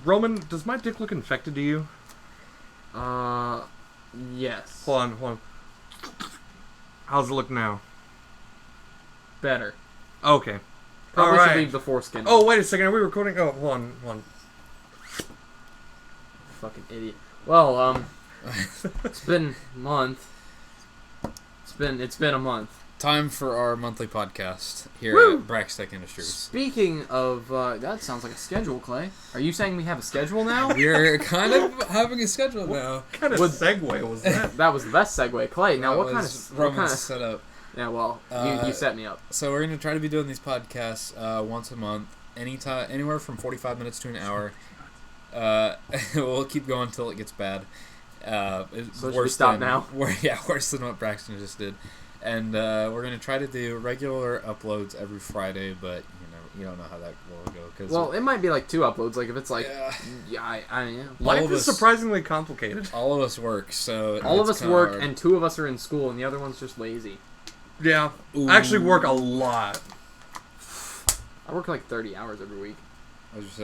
Roman, does my dick look infected to you? Yes. Hold on. How's it look now? Better. Okay. Probably All should right. leave the foreskin. Oh, wait a second. Are we recording? Oh, hold on. Fucking idiot. Well, it's been a month. It's been a month. Time for our monthly podcast here Woo! at Braxtech Industries. Speaking of, that sounds like a schedule, Clay. Are you saying we have a schedule now? We're kind of having a schedule now. What kind of segue was that? That was the best segue, Clay. Now, what kind of Roman's setup? Yeah, well, you set me up. So we're gonna try to be doing these podcasts once a month, anywhere from 45 minutes to an hour. We'll keep going until it gets bad. So should we stop now? Worse than what Braxton just did. And we're going to try to do regular uploads every Friday, but you don't know how that will go. Well, it might be like 2 uploads. Like if it's like, Life is surprisingly complicated. All of us work, so all of us work, hard. and 2 of us are in school, and the other one's just lazy. Yeah, Ooh. I actually work a lot. I work like 30 hours every week.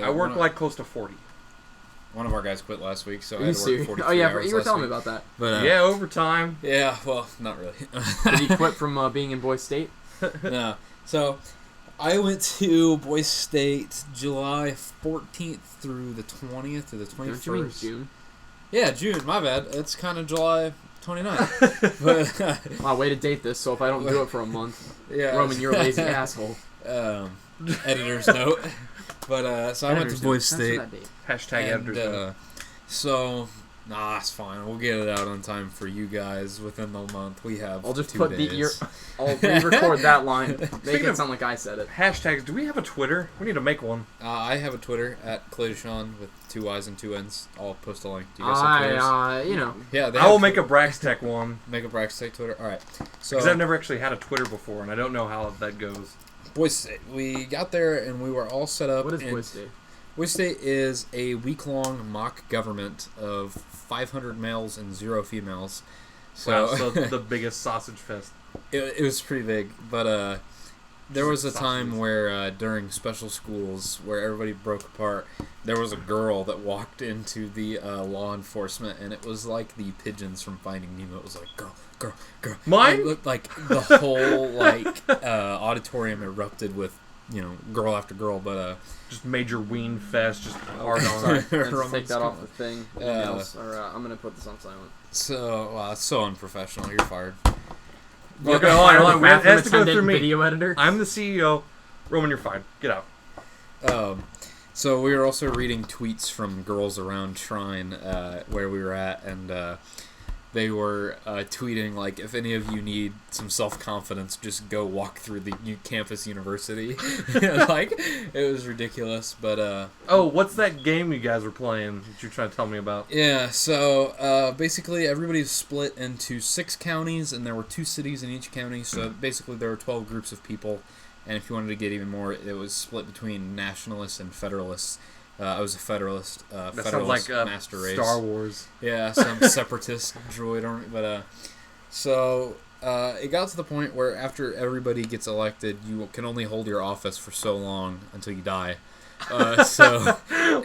I work like close to 40. One of our guys quit last week, so I Are had you to work serious? 43 Oh yeah, hours you were last telling me week. about that. But, Yeah, overtime. Yeah, well, not really. Did he quit from being in Boise State? No. So, I went to Boise State July 14th through the 20th or the 21st. Don't you mean June? Yeah, June. My bad. It's kind of July 29th. But, Wow, way to date this. So if I don't do it for a month, yeah, Roman, you're a lazy asshole. Editor's note. But so I went to Boise State. Hashtag editors. And, so, it's fine. We'll get it out on time for you guys within the month. We have I'll just 2 put days. I'll re-record that line. Make Speaking it of- sound like I said it. Hashtags. Do we have a Twitter? We need to make one. I have a Twitter at ClayDeshawn with 2 Y's and 2 N's. I'll post a link. Do you guys have Twitters? Yeah, I will make a Braxtech one. Make a Braxtech Twitter. All right. So Because I've never actually had a Twitter before, and I don't know how that goes. Boise State. We got there and we were all set up. What is Boise State? Boise State is a week-long mock government of 500 males and 0 females. So, Wow, so the biggest sausage fest. it was pretty big, but there was a time Sausages. where during special schools where everybody broke apart, there was a girl that walked into the law enforcement, and it was like the pigeons from Finding Nemo. It was like, girl. Mine? It looked like the whole auditorium erupted with, girl after girl, but Just major ween fest, just hard on. Sorry, let's Roman's take that off gone. the thing. Yeah. Emails, or I'm gonna put this on silent. so it's so unprofessional. You're fired. Okay, hold on. It Bathroom has to go attendant, through me. Video editor. I'm the CEO. Roman, you're fine. Get out. So we were also reading tweets from girls around Shrine where we were at, and they were tweeting, like, if any of you need some self-confidence, just go walk through the campus university. Like, it was ridiculous, but... Oh, what's that game you guys were playing that you're trying to tell me about? Yeah, so basically everybody's split into 6 counties, and there were 2 cities in each county, so basically there were 12 groups of people, and if you wanted to get even more, it was split between nationalists and federalists. I was a federalist. That Federalist sounds like master race. Star Wars. Yeah, some separatist droid. But so it got to the point where after everybody gets elected, you can only hold your office for so long until you die. So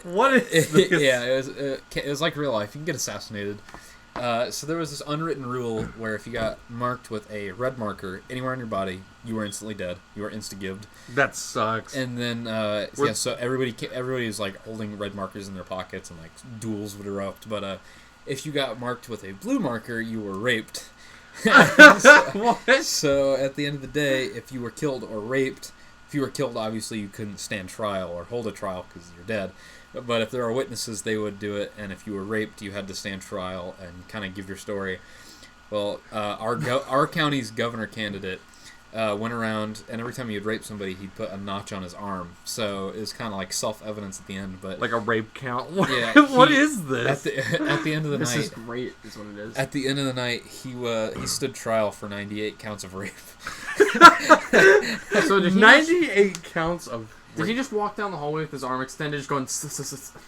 What is this? yeah, it was like real life. You can get assassinated. So there was this unwritten rule where if you got marked with a red marker anywhere on your body, you were instantly dead. You were insta-gived. That sucks. And then, so everybody was like holding red markers in their pockets, and like duels would erupt. But if you got marked with a blue marker, you were raped. So at the end of the day, if you were killed or raped, if you were killed, obviously you couldn't stand trial or hold a trial because you're dead. But if there are witnesses, they would do it. And if you were raped, you had to stand trial and kind of give your story. Well, our county's governor candidate went around, and every time he'd rape somebody, he'd put a notch on his arm. So it was kind of like self-evidence at the end. But Like a rape count? Yeah, What is this? at the end of the This night, is great, is what it is. at the end of the night, he stood trial for 98 counts of rape. So did he 98 counts of Did he just walk down the hallway with his arm extended, just going?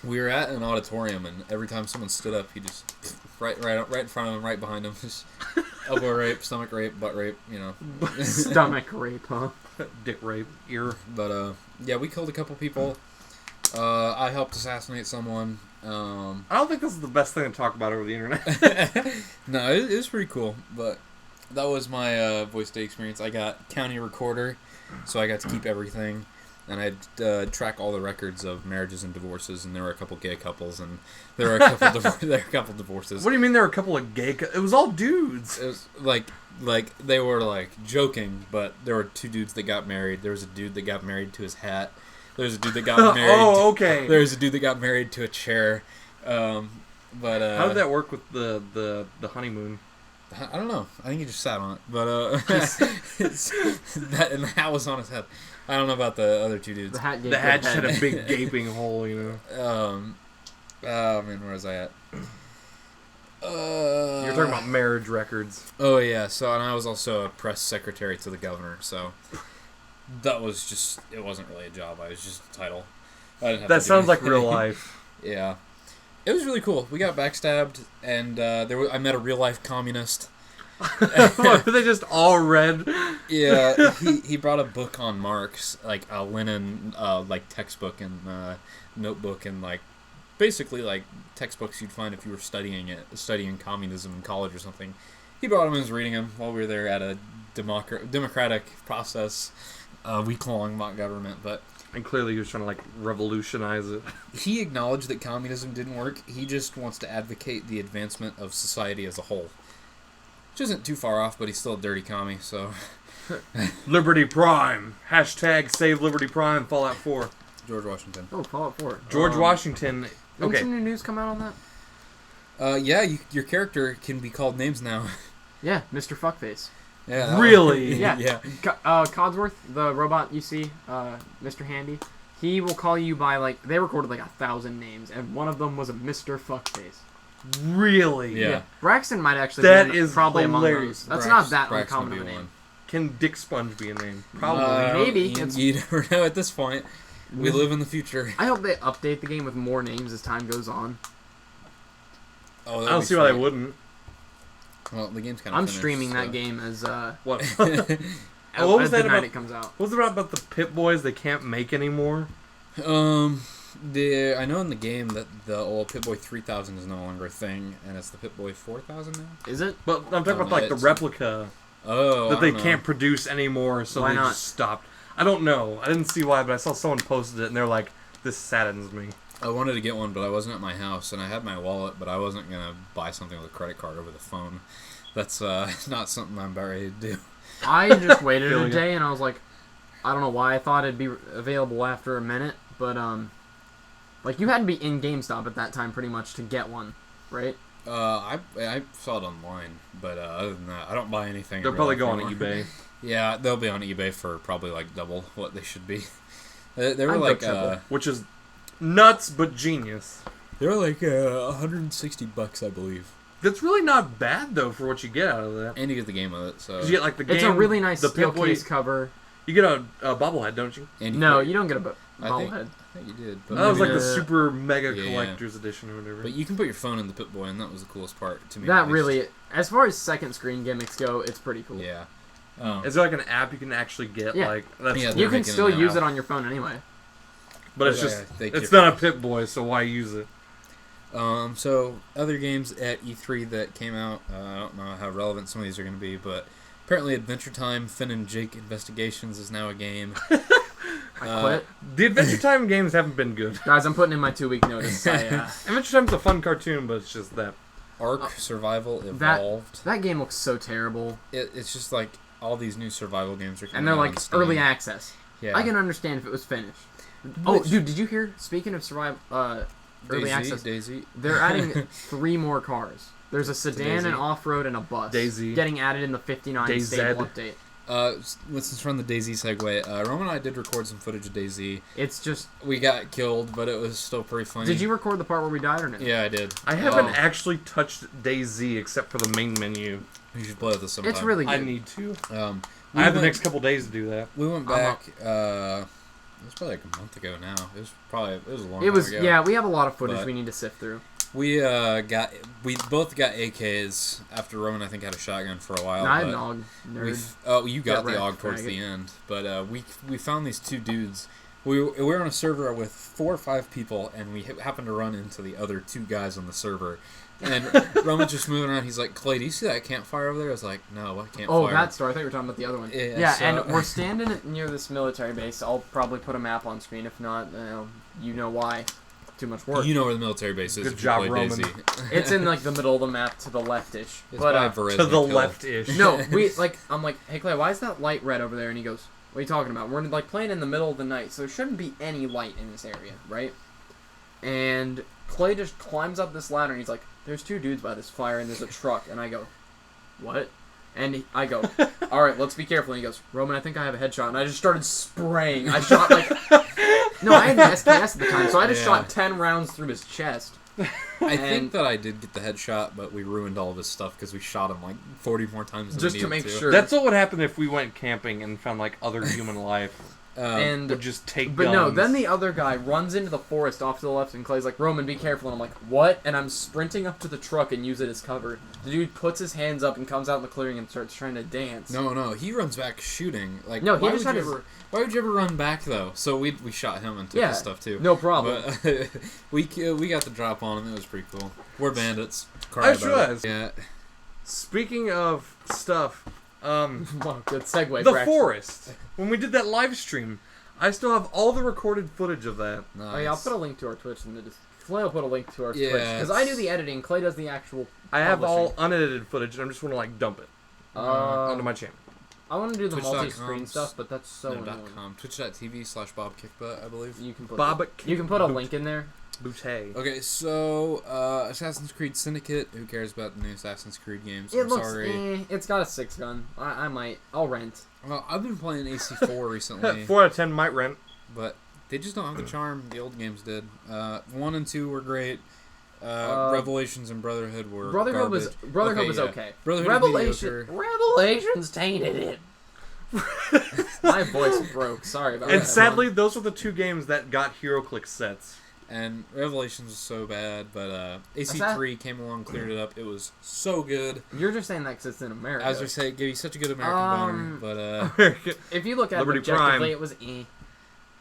We were at an auditorium, and every time someone stood up, he just right in front of him, right behind him, just elbow rape, stomach rape, butt rape, Stomach rape, huh? dick rape, ear. But yeah, we killed a couple people. I helped assassinate someone. I don't think this is the best thing to talk about over the internet. No, it was pretty cool, but that was my voice day experience. I got county recorder, so I got to keep everything, and I'd track all the records of marriages and divorces, and there were a couple gay couples, and there were a couple there were a couple divorces. What do you mean there were a couple of gay? It was all dudes. It was like they were like joking, but there were two dudes that got married. There was a dude that got married to his hat. There was a dude that got married. Oh, okay. There was a dude that got married to a chair. But how did that work with the honeymoon? I don't know. I think he just sat on it, but and the hat was on his head. I don't know about the other two dudes. The hat just had a big gaping hole, you know. Oh man, where was I at? You're talking about marriage records. Oh yeah. So, and I was also a press secretary to the governor. So that was just. It wasn't really a job. I was just a title. I didn't have That to do sounds like anything. real life. Yeah. It was really cool. We got backstabbed, and I met a real life communist. They just all read. Yeah, he brought a book on Marx, like a Lenin, like textbook and notebook, and like basically like textbooks you'd find if you were studying communism in college or something. He brought them and was reading them while we were there at a democratic process, week-long mock government, but. And clearly he was trying to like revolutionize it. He acknowledged that communism didn't work. He just wants to advocate the advancement of society as a whole. Which isn't too far off, but he's still a dirty commie, so... Liberty Prime. Hashtag save Liberty Prime, Fallout 4. George Washington. Oh, Fallout 4. George Washington. Didn't Okay. some new news come out on that? Yeah, your character can be called names now. Yeah, Mr. Fuckface. Yeah. Really? Yeah. Yeah. Codsworth, the robot you see, Mr. Handy, he will call you by, like, they recorded like 1,000 names, and one of them was a Mr. Fuckface. Really? Yeah. Braxton might actually That be is probably hilarious. among those. That's not that Braxton uncommon would of a be name. one. Can Dick Sponge be a name? Probably. Maybe. You never know at this point. We live in the future. I hope they update the game with more names as time goes on. Oh, I don't see why they wouldn't. Well, the game's kind of I'm finished, streaming so. that game as What? as What was the that night about- it comes out. What was it about the Pit Boys they can't make anymore? I know in the game that the old Pit-Boy 3000 is no longer a thing, and it's the Pit-Boy 4000 now? Is it? But I'm talking Oh, about no, like the it's- replica Oh, that I they don't know. can't produce anymore, so Why they not? just stopped. I don't know. I didn't see why, but I saw someone posted it, and they're like, "This saddens me." I wanted to get one, but I wasn't at my house, and I had my wallet, but I wasn't going to buy something with a credit card over the phone. That's not something I'm about ready to do. I just waited Feeling a it. day, and I was like, I don't know why I thought it'd be available after a minute, but like you had to be in GameStop at that time pretty much to get one, right? I saw it online, but other than that, I don't buy anything. They'll in probably real go life on anymore. eBay. Yeah, they'll be on eBay for probably like double what they should be. They were I'd like go triple. Which is nuts, but genius. they were like $160, I believe. That's really not bad though for what you get out of that. And you get the game with it, so 'Cause you get like the game. It's a really nice the steel Pip-Boy. case cover. You get a bobblehead, don't you? and No, can- you don't get a I bobblehead. think you did. But That was like maybe the not. super mega Yeah. collector's edition or whatever. But you can put your phone in the Pip-Boy, and that was the coolest part to me. That at least. really, as far as second screen gimmicks go, it's pretty cool. Yeah. Is there like an app you can actually get? Yeah. Like that's Yeah, cool. You They're can making still it now. use it on your phone anyway. But it's Yeah, just they it's keep not it. a Pip Boy, so why use it? So other games at E3 that came out, I don't know how relevant some of these are going to be, but apparently Adventure Time Finn and Jake Investigations is now a game. I quit. The Adventure Time games haven't been good. Guys, I'm putting in my 2-week notice. Adventure Time's a fun cartoon, but it's just that. Ark Survival that- Evolved. That game looks so terrible. It's just like all these new survival games are coming And they're out like on Steam. early access. Yeah. I can understand if it was finished. Oh, Which- dude, did you hear? Speaking of early access, Daisy. they're adding 3 more cars. There's a sedan, Daisy. an off-road, and a bus. Daisy. Getting added in the 59 DayZ. stable update. Since we're on the Daisy segue, Roman and I did record some footage of Daisy. It's just. We got killed, but it was still pretty funny. Did you record the part where we died or no? Yeah, I did. I haven't Oh. actually touched DayZ except for the main menu. You should play with us sometime. It's really good. I need to. We I have the went- next couple days to do that. We went back. It was probably like a month ago now. It was a long It was time ago. yeah. We have a lot of footage But- we need to sift through. We both got AKs after Roman I think had a shotgun for a while. I had but an AUG, nerd. you got Got the wrecked, AUG towards faggot. the end, but we found these two dudes We were on a server with 4 or 5 people, and we happened to run into the other 2 guys on the server. And Roman's just moving around. He's like, "Clay, do you see that campfire over there?" I was like, "No, what campfire?" Oh, that story. I thought you were talking about the other one. Yeah, so, and we're standing near this military base. I'll probably put a map on screen. If not, you know why. Too much work. You know where the military base is. Good if job, you play Roman. Daisy. It's in like the middle of the map to the left-ish. It's But by Verizon To the Hill. left-ish. no, I'm like, "Hey Clay, why is that light red over there?" And he goes, "What are you talking about? We're like playing in the middle of the night, so there shouldn't be any light in this area, right?" And Clay just climbs up this ladder and he's like, "There's 2 dudes by this fire and there's a truck." And I go, "What?" And I go, "All right, let's be careful." And he goes, "Roman, I think I have a headshot." And I just started spraying. I shot like, no, I had an SKS at the time, so I just shot 10 rounds through his chest. I think that I did get the headshot, but we ruined all of his stuff because we shot him like 40 more times than Just we to needed make sure. That's what would happen if we went camping and found like other human life. And Would just take But guns. no, then the other guy runs into the forest off to the left, and Clay's like, "Roman, be careful." And I'm like, "What?" And I'm sprinting up to the truck and use it as cover. The dude puts his hands up and comes out in the clearing and starts trying to dance. No, he runs back shooting. Like, No, he why just would had you why would you ever run back though? So we shot him and took Yeah, his stuff too. no problem. But we got the drop on him. It was pretty cool. We're bandits. I was. Yeah. Speaking of stuff, Wow, good segue, the Braxtech. forest. When we did that live stream, I still have all the recorded footage of that. Nice. Oh yeah, I'll put a link to our Twitch in the Clay will put a link to our Yeah, Twitch because I do the editing. Clay does the actual. I have all publishing. unedited footage, and I just want to like dump it onto my channel. I want to do the Twitch.com multi-screen stuff, but that's so No, annoying. .com. Twitch.tv/BobKickbutt, I believe. You can put Bob you can put a link in there. Boutte. Okay, so Assassin's Creed Syndicate. Who cares about the new Assassin's Creed games? It I'm looks. sorry. It's got a 6-gun. I might. I'll rent. Well, I've been playing AC4 recently, 4 out of 10 might rent. but they just don't have the charm the old games did. 1 and 2 were great. Revelations and Brotherhood were Brotherhood garbage. was okay. Brotherhood mediocre. Revelations tainted it. My voice broke. Sorry about that. And sadly, those were the 2 games that got HeroClix sets. And Revelations was so bad, but AC3 came along, cleared it up. It was so good. You're just saying that because it's in America. As we say, it gave you such a good American boner. But If you look at Liberty it objectively, Prime. it was eh.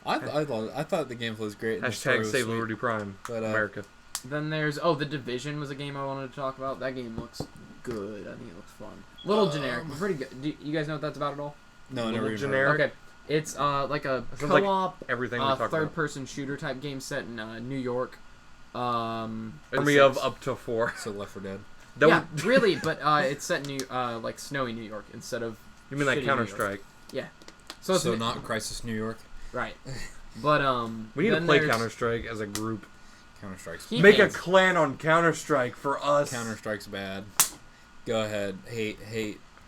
I thought the gameplay was great. And the story Hashtag was save sweet. Liberty Prime. But, America. Then there's The Division was a game I wanted to talk about. That game looks good. I think it looks fun. Little generic, but pretty good. Do you guys know what that's about at all? No, never even generic. Okay, it's like a Sounds like co-op Everything we talked about. third-person shooter type game set in New York. Army of up to 4. So Left 4 Dead. That Yeah, would- really, but it's set in like snowy New York instead of. You mean like shitty New York. Counter-Strike? So it's Not Crisis New York. right, but We need to then play there's- Counter-Strike as a group. Counter-Strike's He Make a hates- clan on Counter-Strike for us. Counter-Strike's bad. Go ahead. Hate.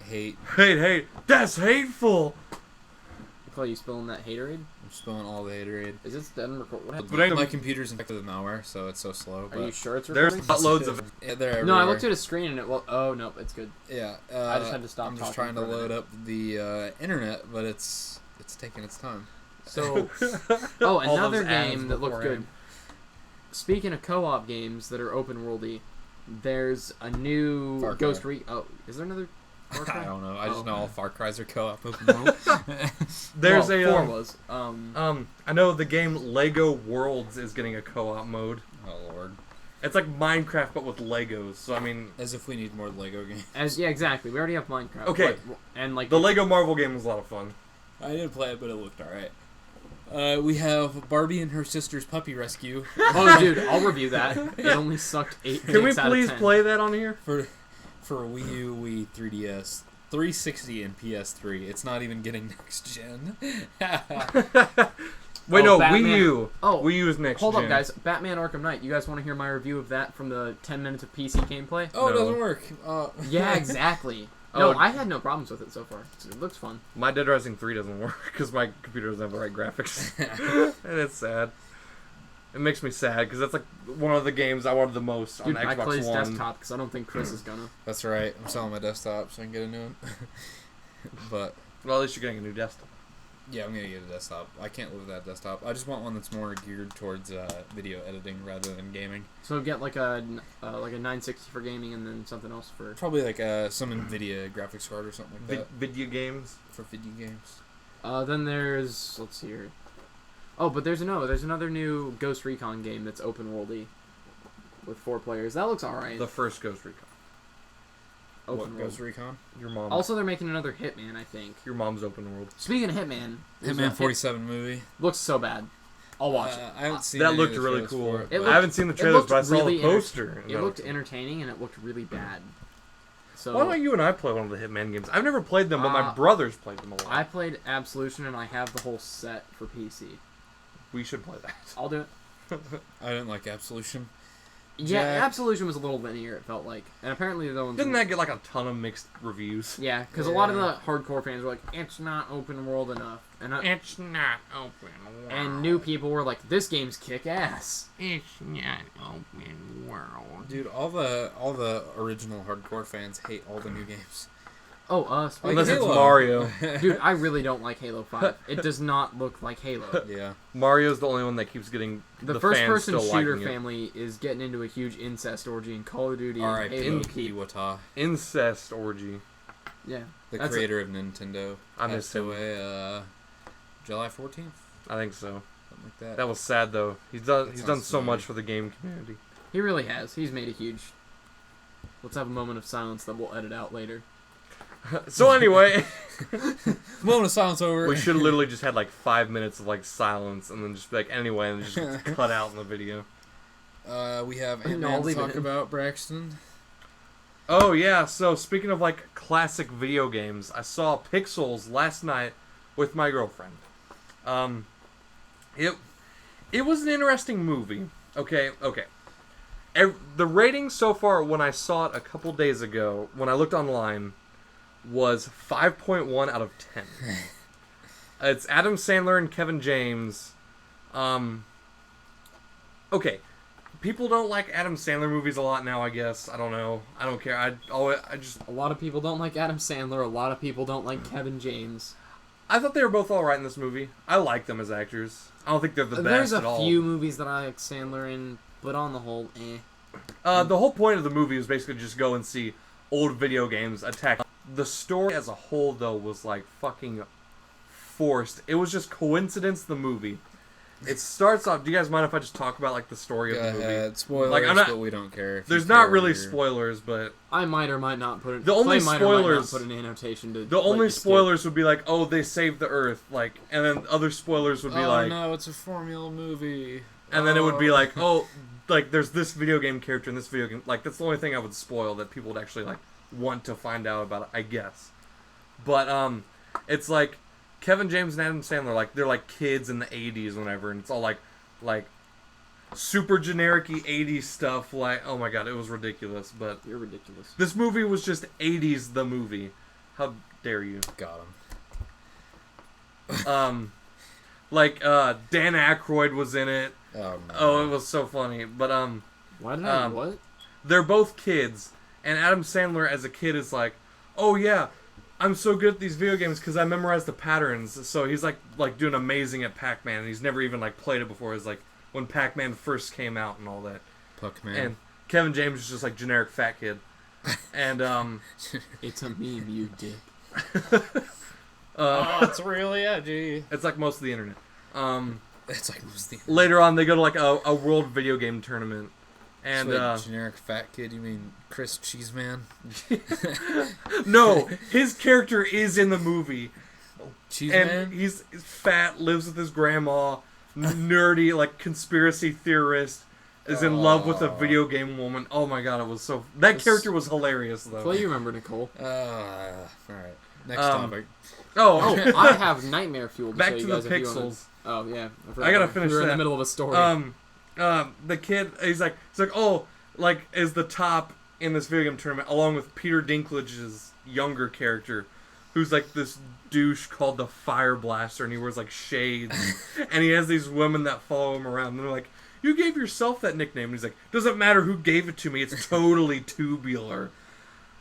Hey, that's hateful. Clay, you spilling that haterade? I'm spilling all the haterade. Is this done? What happened? But I- My computer's infected with malware, so it's so slow. Are you But sure it's There's recording? loads of. yeah, they're everywhere. No, I looked at a screen and it. Well, oh no, it's good. Yeah, I just had to stop I'm just talking trying to for a load minute. up the internet, but it's taking its time. So, All another those ads game that looked beforehand. good. Speaking of co-op games that are open worldy, there's a new Far Cry. Ghost Re. Oh, is there another? Far Cry? I don't know. I just Oh. know all Far Cry's are co-op. There's well, 4 a. was. I know the game Lego Worlds is getting a co-op mode. Oh lord. It's like Minecraft but with Legos. So I mean, As if we need more Lego games. Yeah, exactly. We already have Minecraft. Okay. and like the Lego Marvel game was a lot of fun. I didn't play it, but it looked alright. We have Barbie and her sister's puppy rescue oh, dude, I'll review that. It only sucked 8 Can we minutes out of please 10. play that on here? for Wii U, Wii 3DS, 360, and PS3. It's not even getting next gen. Wait, Oh, no, Batman. Wii U. Oh, Wii U is next hold gen. up, guys. Batman Arkham Knight. You guys want to hear my review of that from the 10 minutes of PC gameplay? Oh, it No. doesn't work. Yeah, exactly. Oh. No, I had no problems with it so far. It looks fun. My Dead Rising 3 doesn't work because my computer doesn't have the right graphics. And it's sad. It makes me sad because that's like one of the games I wanted the most Dude, on I Xbox play his One. desktop because I don't think Chris is gonna. That's right. I'm selling my desktop so I can get a new one. But Well, at least you're getting a new desktop. yeah, I'm gonna get a desktop. I can't live with that desktop. I just want one that's more geared towards video editing rather than gaming. So get like a 960 for gaming and then something else for. Probably like some NVIDIA graphics card or something like that Video games. for video games. Then there's let's see here. Oh, but there's another new Ghost Recon game that's open worldy with 4 players. That looks alright. The first Ghost Recon. Open world. Ghost Recon? Your mom. Also, they're making another Hitman, I think. Your mom's open world. Speaking of Hitman, Hitman 47 movie. looks so bad. I'll watch it. I haven't seen That any looked of the really trailers cool. for it, It but- I haven't seen the trailers, looked but I saw really the poster. It looked entertaining and it looked really bad. So Why don't you and I play one of the Hitman games? I've never played them, but my Uh, brothers played them a lot. I played Absolution and I have the whole set for PC. We should play that. I'll do it. I didn't like Absolution. Yeah, Jack- Absolution was a little linear, it felt like. And apparently the ones... Didn't that get like a ton of mixed reviews? Yeah, because a lot of Yeah. the hardcore fans were like, it's not open world enough. It's not open world. And new people were like, this game's kick-ass. It's not open world. Dude, all the original hardcore fans hate all the new games. Oh, Like Unless it's Halo. Mario. Dude, I really don't like Halo 5. It does not look like Halo. Yeah. Mario's the only one that keeps getting The fans first-person still shooter liking it. family is getting into a huge incest orgy in Call of Duty and R.I.P. Halo. Iwata, Incest orgy. Yeah. the That's creator of Nintendo. I miss passed him. away July 14th, I think so. something like that. That was sad though. He's done sounds so familiar. much for the game community. He really has. He's made a huge... Let's have a moment of silence that we'll edit out later. So anyway, Moment of silence over. we should have literally just had like 5 minutes of like silence and then just be like anyway and just gets cut out in the video. We have No, Ant-Man I'll to leave it talk in. about, Braxton. Oh yeah, so speaking of like classic video games, I saw Pixels last night with my girlfriend. It was an interesting movie. Okay. The rating so far when I saw it a couple days ago, when I looked online, was 5.1 out of 10. It's Adam Sandler and Kevin James. Okay. People don't like Adam Sandler movies a lot now, I guess. I don't know. I don't care. I just... A lot of people don't like Adam Sandler. A lot of people don't like Kevin James. I thought they were both alright in this movie. I like them as actors. I don't think they're the best There's at a all. few movies that I like Sandler in, but on the whole, eh. The whole point of the movie was basically just go and see old video games attack. The story as a whole, though, was like fucking forced. It was just coincidence, the movie. It starts off... Do you guys mind if I just talk about like the story Go of the movie? ahead. Spoilers, Like, I'm not- but we don't care. If There's you not care, really you're- spoilers, but I might or might not put it. The only Clay might or might not spoilers- put an annotation to. the let only you skip. spoilers would be like, oh, they saved the Earth, like, and then other spoilers would be Oh like, no, it's a formula movie. and then it would be Oh. like, oh, like there's this video game character in this video game. Like that's the only thing I would spoil that people would actually like want to find out about it, I guess. But it's like Kevin James and Adam Sandler, like they're like kids in the '80s, whenever, and it's all like super generic-y '80s stuff. Like, oh my god, it was ridiculous. But You're ridiculous. this movie was just '80s the movie. How dare you? Got him. Dan Aykroyd was in it. Oh no. Oh, it was so funny. But Why did I? Um, What? they're both kids, and Adam Sandler as a kid is like, oh yeah, I'm so good at these video games because I memorized the patterns. So he's like doing amazing at Pac-Man, and he's never even like played it before. It's like when Pac-Man first came out and all that. Puck-Man. And Kevin James is just like generic fat kid, and It's a meme, you dick. Oh, it's really edgy. it's like most of the internet. It's like mostly. Later on, they go to like a world video game tournament, and Wait, generic fat kid? You mean Chris Cheeseman? no, his character is in the movie. Cheeseman? And he's fat, lives with his grandma, nerdy, like conspiracy theorist, is in love with a video game woman. Oh my god, it was so... That This- character was hilarious, though. Clay, you remember Nicole? Alright. Next Um, topic. Oh, Oh, I have nightmare fuel. back show to you the guys if you wanna- pixels. Oh yeah, I gotta finish We were in the that. middle of a story. The kid, he's like, oh, like, is the top in this video game tournament, along with Peter Dinklage's younger character, who's like this douche called the Fire Blaster, and he wears like shades, and he has these women that follow him around, and they're like, you gave yourself that nickname, and he's like, doesn't matter who gave it to me, it's totally tubular.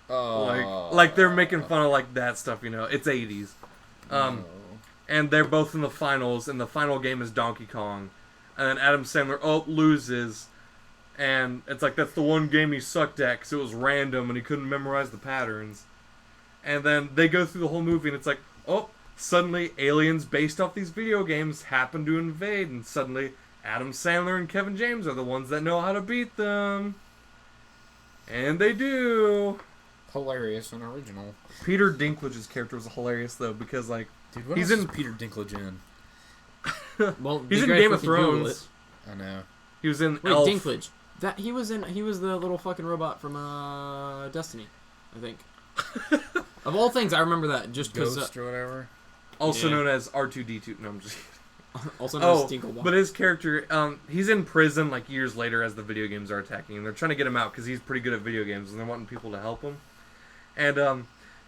Like they're making fun of like that stuff, you know. It's 80s. And they're both in the finals, and the final game is Donkey Kong. And then Adam Sandler loses, and it's like that's the one game he sucked at because it was random and he couldn't memorize the patterns. And then they go through the whole movie, and it's like, oh, suddenly aliens based off these video games happen to invade, and suddenly Adam Sandler and Kevin James are the ones that know how to beat them. And they do. Hilarious and original. Peter Dinklage's character was hilarious, though, because, like, Dude, what he's else in is Peter Dinklage in? Well, he's in great Game if of we could Google Thrones. I know. He was in Wait, Elf. Dinklage. That he was the little fucking robot from Destiny, I think. Of all things, I remember that just because. Ghost or whatever. Also Yeah. known as R2-D2. No, I'm just Also known Oh, as Dinklebot. but his character, he's in prison like years later as the video games are attacking, and they're trying to get him out because he's pretty good at video games, and they're wanting people to help him. And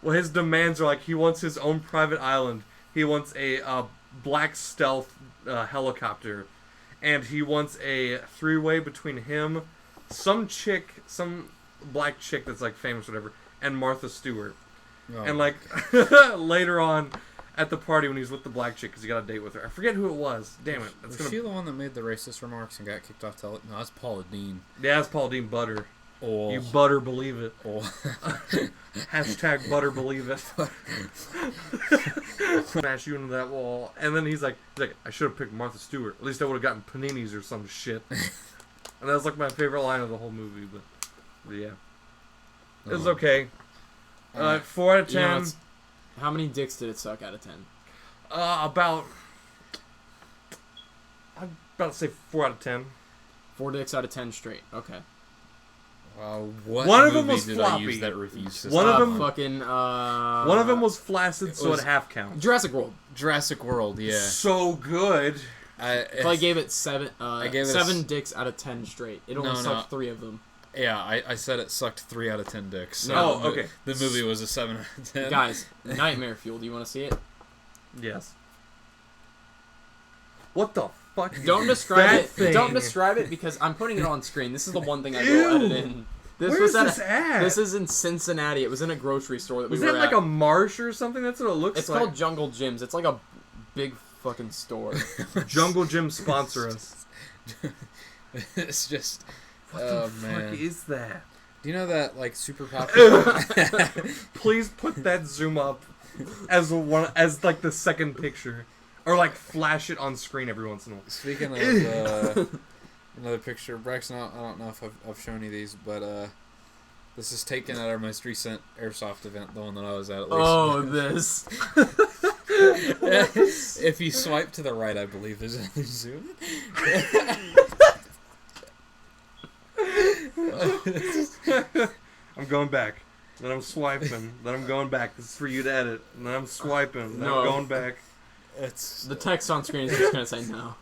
well, his demands are like he wants his own private island, he wants a black stealth helicopter, and he wants a three-way between him, some black chick that's like famous or whatever, and Martha Stewart. Oh, And like later on at the party when he was with the black chick because he got a date with her. I forget who it was. Damn it. Was she the one that made the racist remarks and got kicked off television? No, that's Paula Dean. Yeah, that's Paul Dean Butter. Oh. You butter believe it. Oh. Hashtag butter believe it. Smash you into that wall. And then he's like, I should have picked Martha Stewart. At least I would have gotten paninis or some shit. And that was like my favorite line of the whole movie. But yeah. It was okay. 4 out of 10. You know, how many dicks did it suck out of 10? About... I'm about to say 4 out of 10. 4 dicks out of 10 straight. Okay. What One of them movie was did floppy. I use that review system? One of them- fucking One of them was flaccid, so was- it half counts. Jurassic World. Jurassic World, yeah. So good. I gave it 7. I gave it 7 dicks out of 10 straight. It only No, sucked no. 3 of them. Yeah, I said it sucked 3 out of 10 dicks. So No, okay. The movie was a 7 out of 10. Guys, Nightmare Fuel. Do you want to see it? Yes. What the fuck? Don't is describe that it. thing? Don't describe it because I'm putting it on screen. This is the one thing I will Ew. edit in. Where's this at? This is in Cincinnati. It was in a grocery store that we Was were that like at. a marsh or something? That's what it looks It's like. called Jungle Gyms. It's like a big fucking store. Jungle Gym sponsor us. It's just... What oh, the man. fuck is that? Do you know that, like, super popular... Please put that zoom up as like the second picture, or like flash it on screen every once in a while. Speaking of another picture, Braxton, I don't know if I've shown you these, but this is taken at our most recent Airsoft event, the one that I was at least. Oh, this. If you swipe to the right, I believe there's another zoom. I'm going back. Then I'm swiping. Then I'm going back. This is for you to edit. And then I'm swiping. Then No. I'm going back. It's The text on screen is just going to say no.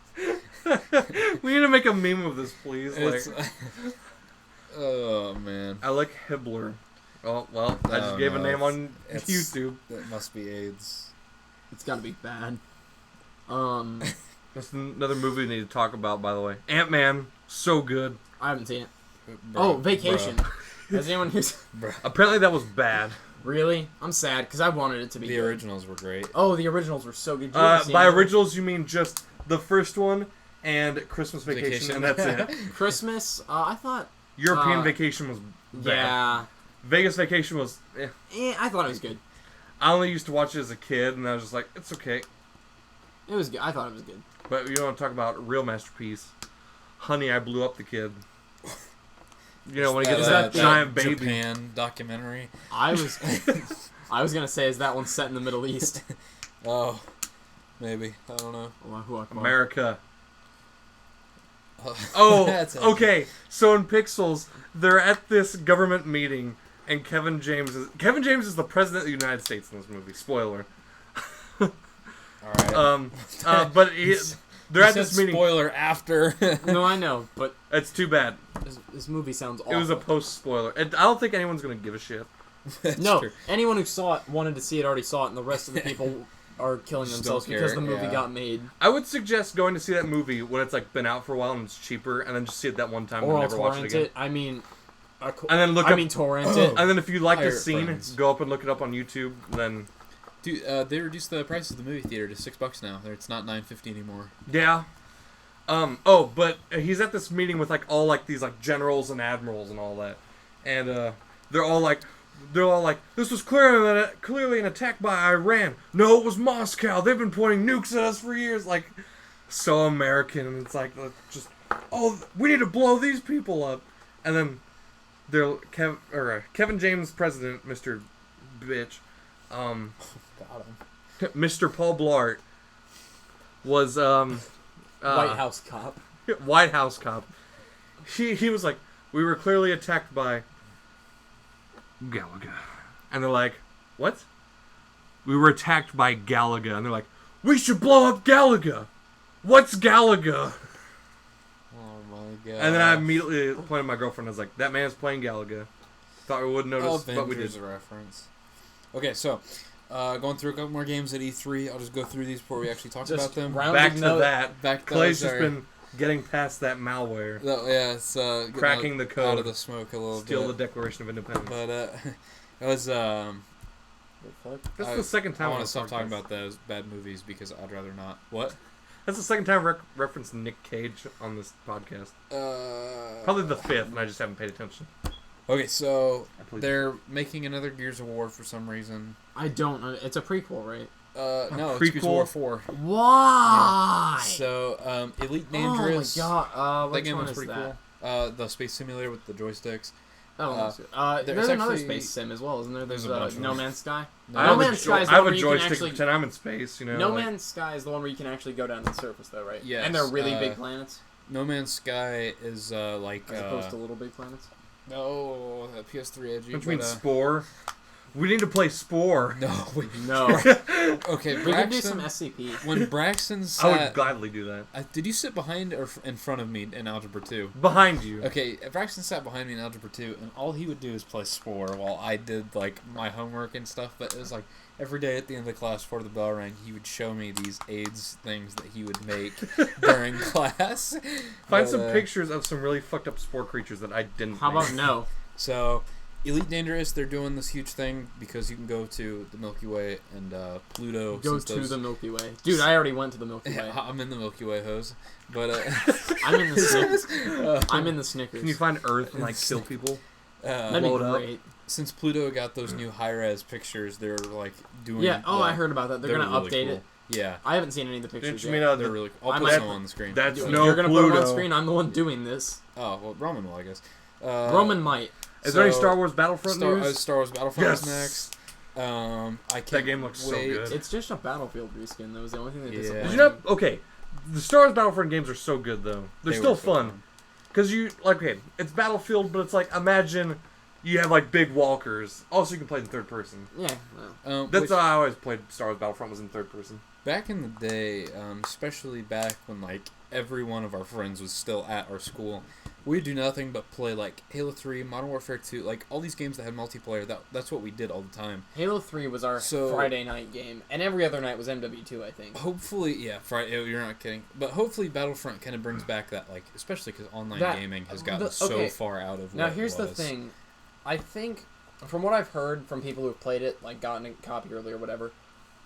We need to make a meme of this, please. it's Like, oh man, I like Hibbler. Oh well, I just Oh, gave a no, name on it's- YouTube. that must be AIDS. It's got to be bad. That's another movie we need to talk about, by the way. Ant-Man, so good. I haven't seen it. Bruh, Oh, Vacation. Has anyone who's... bruh. Apparently that was bad. Really? I'm sad because I wanted it to be The good. originals were great. Oh, the originals were so good. Did you ever see By any of them? originals, you mean just the first one and Christmas Vacation, and that's it. Christmas, I thought... European Vacation was bad. Yeah. Vegas Vacation was... I thought it was good. I only used to watch it as a kid, and I was just like, it's okay. It was good. I thought it was good. But you want to talk about a real masterpiece. Honey, I Blew Up the Kid. You know, when he gets that giant baby. Japan documentary. I was gonna say, is that one set in the Middle East? Oh, maybe. I don't know. Allahu Akbar. America. Oh, That's okay. So in Pixels, they're at this government meeting, and Kevin James is the president of the United States in this movie. Spoiler. All right. But they're at You this said meeting. spoiler after. No, I know, but It's too bad. this movie sounds awful. It was a post spoiler. I don't think anyone's gonna give a shit. That's No, true. anyone who saw it wanted to see it already saw it, and the rest of the people are killing Just themselves don't because care, the movie yeah. got made. I would suggest going to see that movie when it's like been out for a while and it's cheaper, and then just see it that one time Or and I'll never watch it torrent again. it. I mean, And then look I up. mean torrent it. And then if you like the Pirate scene, friends. go up and look it up on YouTube. Then Dude, they reduced the price of the movie theater to $6 now. It's not $9.50 anymore. yeah. Oh, but he's at this meeting with like all like these like generals and admirals and all that, and they're all like, they're all like, this was clearly an attack by Iran. No, it was Moscow. They've been pointing nukes at us for years. Like, so American. And it's like, just, oh, we need to blow these people up. And then Kevin James, president, Mr. Bitch, Got him. Mr. Paul Blart was White House cop. White House cop. He was like, we were clearly attacked by Galaga. And they're like, what? We were attacked by Galaga. And they're like, we should blow up Galaga. What's Galaga? Oh my god. And then I immediately pointed at my girlfriend. I was like, that man's playing Galaga. Thought we wouldn't notice, but we did. Avengers reference. Okay, so going through a couple more games at E3. I'll just go through these before we actually talk about them. Back to that. Back to Clay's just been getting past that malware. Yeah, it's cracking the code. Out of the smoke a little Steal bit. the Declaration of Independence. But it was That's the second time I want to stop talking about those bad movies because I'd rather not. What? That's the second time I've referenced Nick Cage on this podcast. Probably the fifth, and I just haven't paid attention. Okay, so they're making another Gears of War for some reason. I don't know. It's a prequel, right? No, it's Gears of War 4. Why? Yeah. So, Elite Dangerous. Oh my god. That game one was is pretty that? cool. The space simulator with the joysticks. Oh, there's another space sim as well, isn't there? There's a bunch of No them. Man's Sky. I No Man's Sky is the have one a where you can joystick actually. pretend I'm in space, you know. No Man's Sky is the one where you can actually go down to the surface, though, right? Yes, And they're really big planets, No Man's Sky is like. as opposed to little big planets. No, PS3 edgy. Don't you mean Spore? We need to play Spore. No, wait. No. Okay, We could do some Braxton. SCP. When Braxton I sat. would gladly do that. Did you sit behind or in front of me in Algebra 2? Behind you. Okay, Braxton sat behind me in Algebra 2, and all he would do is play Spore while I did, like, my homework and stuff. But it was like, every day at the end of the class before the bell rang, he would show me these AIDS things that he would make during class. Find some pictures of some really fucked up Spore creatures that I didn't How make. about no? So, Elite Dangerous, they're doing this huge thing because you can go to the Milky Way and Pluto. Go to the Milky Way. Dude, I already went to the Milky Way. Yeah, I'm in the Milky Way, hose. But, I'm in the Snickers. I'm in the Snickers. Can you find Earth and, like, kill people? That'd be load up? great. Since Pluto got those new high-res pictures, they're, like, doing... Yeah, I heard about that. They're going to really update cool. it. Yeah. I haven't seen any of the pictures Didn't you yet. mean They're really cool. I'll I put might- some on the screen. That's You're no going to Pluto. put them on screen. I'm the one doing this. Oh, well, Roman will, I guess. Roman might. Is there any Star Wars Battlefront news? Star Wars Battlefront Yes. is next. I can't That game looks so wait. good. It's just a Battlefield reskin. That was the only thing that Yeah. disappointed Did me. you know? Okay, the Star Wars Battlefront games are so good though. They're They still were so fun. Because you, like, okay, it's Battlefield, but it's like, imagine you have, like, big walkers. Also, you can play in third person. Yeah. Well. That's Which, how I always played Star Wars Battlefront, was in third person. back in the day, especially back when, like, every one of our friends was still at our school, we'd do nothing but play, like, Halo 3, Modern Warfare 2, like, all these games that had multiplayer. That's what we did all the time. Halo 3 was our Friday night game, and every other night was MW2, I think. Hopefully, yeah, Friday, you're not kidding. But hopefully Battlefront kind of brings back that, like, especially because online gaming has gotten so far out of what Now, here's it the was. thing. I think, from what I've heard from people who have played it, like, gotten a copy early or whatever,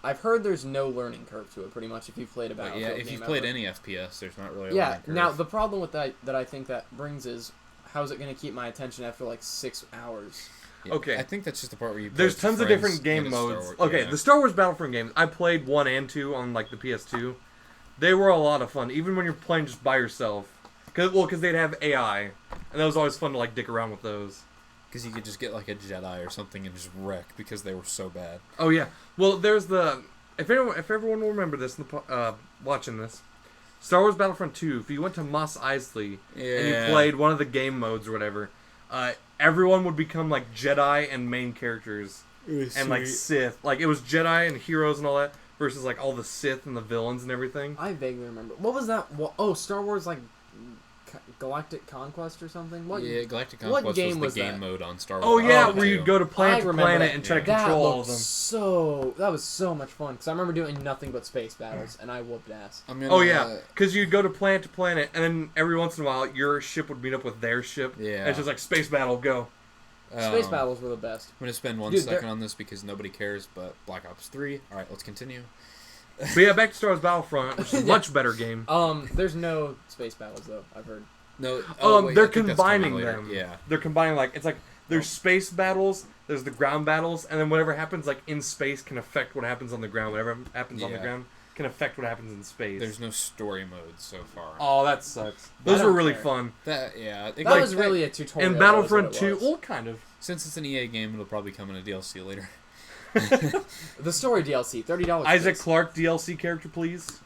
I've heard there's no learning curve to it, pretty much, if you've played a But Battlefield yeah, if game you've played ever. any FPS, there's not really a Yeah, learning curve. now, the problem with that I think that brings is, how's it going to keep my attention after, like, 6 hours? Yeah, Okay. I think that's just the part where you play There's with your tons of friends different game in a Star modes. Wars- Okay, yeah. the Star Wars Battlefront games, I played 1 and 2 on, like, the PS2. They were a lot of fun, even when you're playing just by yourself. Because they'd have AI, and that was always fun to, like, dick around with those. Because you could just get like a Jedi or something and just wreck because they were so bad. Oh yeah. Well, there's the if everyone will remember this, watching this, Star Wars Battlefront 2. If you went to Mos Eisley and you played one of the game modes or whatever, everyone would become like Jedi and main characters and like Sith. Like it was Jedi and heroes and all that versus like all the Sith and the villains and everything. I vaguely remember. What was that? Star Wars, like, Galactic Conquest or something? What? Yeah, Galactic Conquest game was the was game that? mode on Star Wars. Oh yeah, Battlefront where 2. you'd go to planet I to remember planet that. and try to That control all of looked them. that was so much fun, because I remember doing nothing but space battles, and I whooped ass. I'm gonna, Oh yeah, because you'd go to planet, and then every once in a while your ship would meet up with their ship. Yeah. And it's just like space battle, go. Space battles were the best. I'm gonna spend 1 Dude, second on this because nobody cares. But Black Ops 3. All right, let's continue. But yeah, back to Star Wars Battlefront, which is a much better game. There's no space battles though. I've heard. No, They're I think that's coming combining later. them. Yeah. They're combining, like, it's like There's space battles, there's the ground battles, and then whatever happens like in space can affect what happens on the ground. Whatever happens on the ground can affect what happens in space. There's no story mode so far. Oh, that sucks. Those were really fun. That That was really a tutorial. In Battlefront 2, well, kind of. Since it's an EA game, it'll probably come in a DLC later. The story DLC, $30. Isaac Clarke DLC character, please.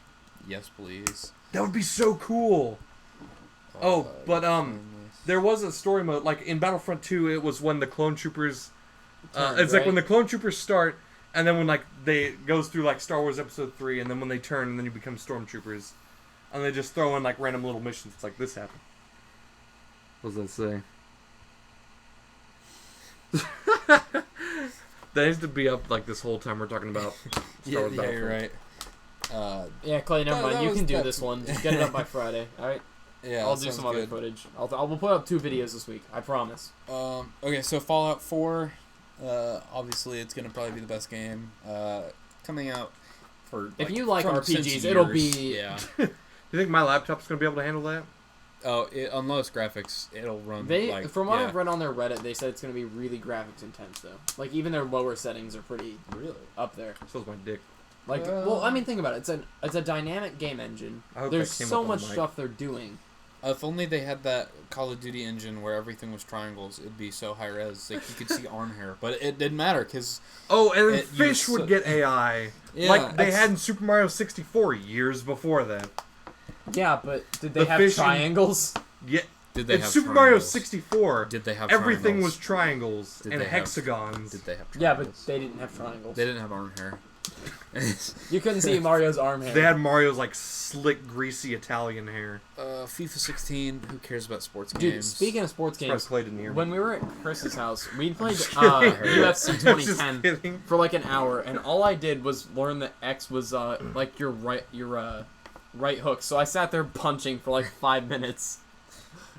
Yes, please. That would be so cool. Oh, but there was a story mode like in Battlefront 2. It was when the clone troopers. It's like when the clone troopers start, and then when like they goes through like Star Wars Episode 3, and then when they turn, and then you become stormtroopers, and they just throw in like random little missions. It's like this happened. What does that say? That needs to be up like this whole time we're talking about Star Wars Battlefront. You're right. Yeah, Clay, never mind. You can do this one. Just get it up by Friday. All right. Yeah, I'll do some other footage. We'll put up 2 videos this week. I promise. Okay, so Fallout 4. Obviously, it's gonna probably be the best game coming out for. If you like RPGs, since it'll years. be. Yeah. You think my laptop's gonna be able to handle that? Oh, on lowest graphics, it'll run. From what I've read on their Reddit, they said it's going to be really graphics intense, though. Like, even their lower settings are pretty up there. So's my dick. Like, well, I mean, think about it. It's a dynamic game engine. There's so much stuff they're doing. If only they had that Call of Duty engine where everything was triangles, it'd be so high res. Like, you could see arm hair. But it didn't matter, because... Oh, and then fish would get AI. Yeah, like they had in Super Mario 64 years before that. Yeah, but did they have triangles? Yeah. Did they in have Super triangles? Mario 64, did they have everything triangles? was triangles Did and they have- hexagons. Did they have triangles? Yeah, but they didn't have triangles. They didn't have arm hair. You couldn't see Mario's arm hair. They had Mario's like slick, greasy Italian hair. FIFA 16. Who cares about sports Dude, games? speaking of sports games, Played in here. when we were at Chris's house, we played Just UFC Just 2010 kidding. for like an hour, and all I did was learn that X was like your right hook. So I sat there punching for like 5 minutes,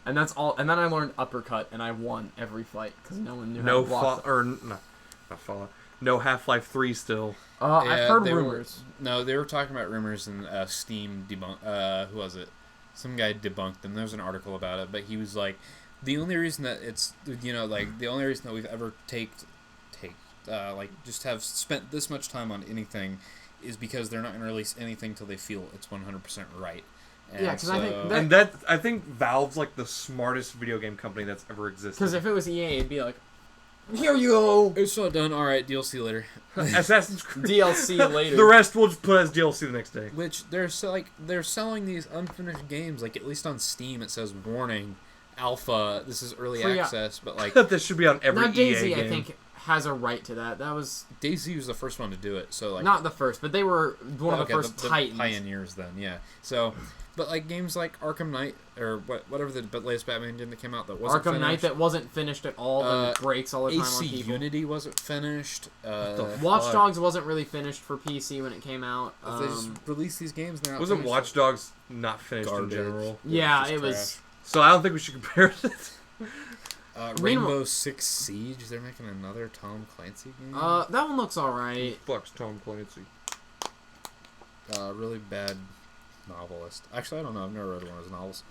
and that's all. And then I learned uppercut, and I won every fight because no one knew how to block. Not Fallout. No Half-Life 3 still. I've heard rumors. They were talking about rumors, and Steam debunked. Who was it? Some guy debunked them. There was an article about it, but he was like, the only reason that it's, the only reason that we've ever just have spent this much time on anything is because they're not going to release anything till they feel it's 100% right. And yeah, because I think I think Valve's like the smartest video game company that's ever existed. Because if it was EA, it'd be like, here you go. It's not done. All right, DLC later. Assassin's Creed DLC later. The rest we'll just put as DLC the next day. Which they're selling these unfinished games. Like, at least on Steam, it says warning, alpha. This is early access, but like this should be on every now, Daisy, EA game. I think, has a right to that. That was Daisy was the first one to do it. So like not the first, but they were one of the first Titans. Pioneers. Then, yeah. So. But like games like Arkham Knight or whatever the latest Batman game that came out that wasn't Arkham Knight that wasn't finished at all, that breaks all the time AC on people. Unity wasn't finished. Watch Dogs wasn't really finished for PC when it came out. They just released these games. They're not Wasn't finished. Watch Dogs not finished Garbage. in general? Yeah, it was. So I don't think we should compare it. Rainbow Six Siege. They're making another Tom Clancy game. That one looks alright. Fuck's Tom Clancy. Really bad novelist. Actually, I don't know. I've never read one of his novels.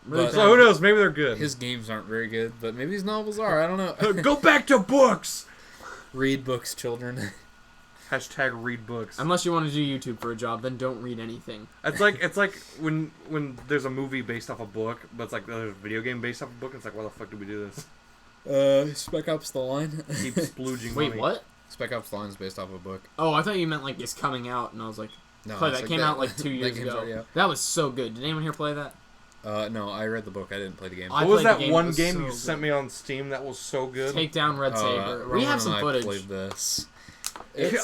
Really So who knows? Maybe they're good. His games aren't very good, but maybe his novels are. I don't know. Go back to books. Read books, children. Hashtag read books. Unless you want to do YouTube for a job, then don't read anything. It's like when there's a movie based off a book, but it's like there's a video game based off a book. It's like, why the fuck did we do this? Spec Ops: The Line. Keep splooging Wait, money. what? Spec Ops: The Line is based off a book. Oh, I thought you meant like it's coming out, and I was like, No, play it's that came out like 2 years game's ago. already out. That was so good. Did anyone here play that? No, I read the book. I didn't play the game. I What was played the that game, it one was game so you good. sent me on Steam that was so good? Take Down Red Saber. We have some footage. I played this.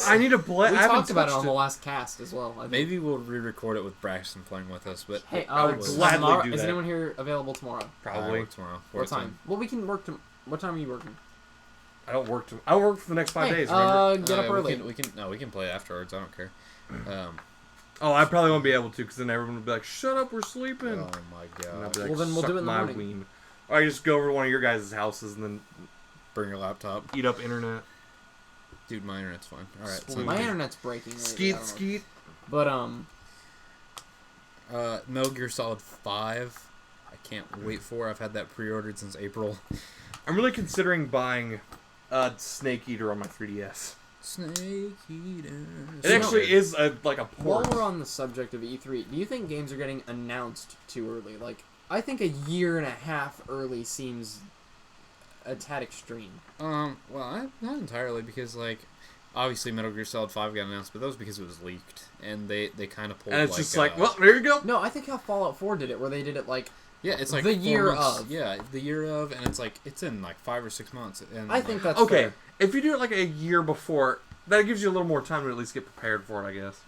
I need to play. We I haven't talked about it touched on the last cast as well. I think. Maybe we'll re-record it with Braxton playing with us, but Hey, I would gladly tomorrow, do is that. anyone here available tomorrow? Probably. tomorrow. What time? Well, we can work. What time are you working? I don't work. I work for the next 5 Hey, days. Remember? get up early. We can play afterwards. I don't care. Oh, I probably won't be able to, because then everyone will be like, "Shut up, we're sleeping." Oh my And I'll god! be like, Well, then we'll "Suck do it in the my morning." ween." Or I just go over to one of your guys' houses and then Bring your laptop, eat up internet. dude. My internet's fine. All right. Sweet. My internet's breaking. Lately, I Skeet, don't know. skeet. But Metal Gear Solid 5. I can't wait for. I've had that pre-ordered since April. I'm really considering buying Snake Eater on my 3DS. Snake Eater. It actually is a port. While we're on the subject of E3, do you think games are getting announced too early? Like, I think a year and a half early seems a tad extreme. Well, not entirely, because, like, obviously Metal Gear Solid 5 got announced, but that was because it was leaked, and they kind of pulled, and it's just like, well, there you go. No, I think how Fallout 4 did it, where they did it, like, yeah, it's like the 4 year months, of. Yeah, the year of, and it's like, it's in, like, 5 or 6 months. And I think that's okay. fair. If you do it, like, a year before, that gives you a little more time to at least get prepared for it, I guess.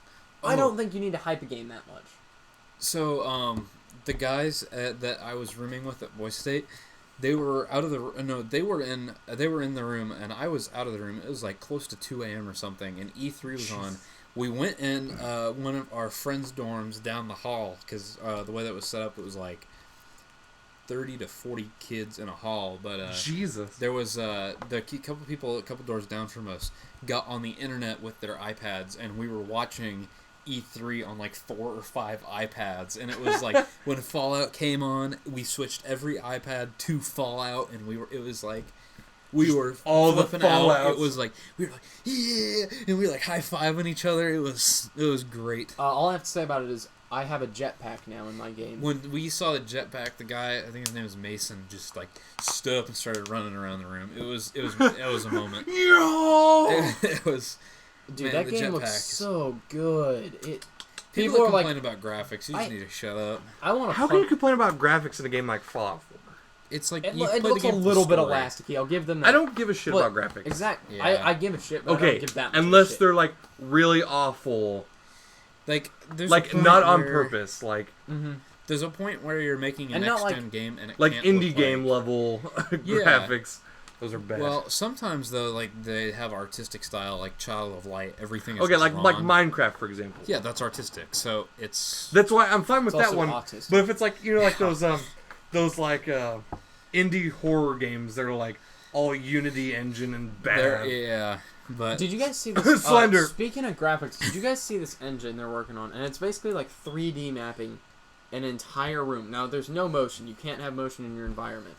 I don't think you need to hype a game that much. So, the guys that I was rooming with at Boise State, they were out of the they were in the room, and I was out of the room. It was like close to 2 a.m. or something, and E3 was on. We went in one of our friends' dorms down the hall, because the way that was set up, it was like 30 to 40 kids in a hall. But Jesus, there was couple people a couple doors down from us got on the internet with their iPads, and we were watching E3 on like 4 or 5 iPads, and it was like when Fallout came on, we switched every iPad to Fallout, and we were all the flipping out. Fallouts. It was like we were like, yeah, and we were like high-fiving each other. It was great. All I have to say about it is I have a jetpack now in my game. When we saw the jetpack, the guy, I think his name was Mason, just like stood up and started running around the room. It was a moment. Yo! It was. Dude, Man, that the game looks jetpack. so good. People are complain like, about graphics. You just need to shut up. I want to. How can you complain about graphics in a game like Fallout 4? It's like It you play looks the a game little for bit story. elasticy. I'll give them that. I don't give a shit But- about graphics. Exactly. Yeah. I give a shit, but I Okay, don't give that much unless of a shit. they're like really awful, Like there's like a point not on where- purpose, like There's a point where you're making a And not next-gen game and it like can't indie look game like... level Yeah. graphics. Those are bad. Well, sometimes though, like they have artistic style, like Child of Light. Everything is okay, like drawn. Minecraft, for example. Yeah, that's artistic. So it's That's why I'm fine with It's that also one. autistic. But if it's like like those like indie horror games that are like all Unity engine and bad. yeah, but Did you guys see this? Slender. Speaking of graphics, did you guys see this engine they're working on? And it's basically like 3D mapping an entire room. Now, there's no motion. You can't have motion in your environment.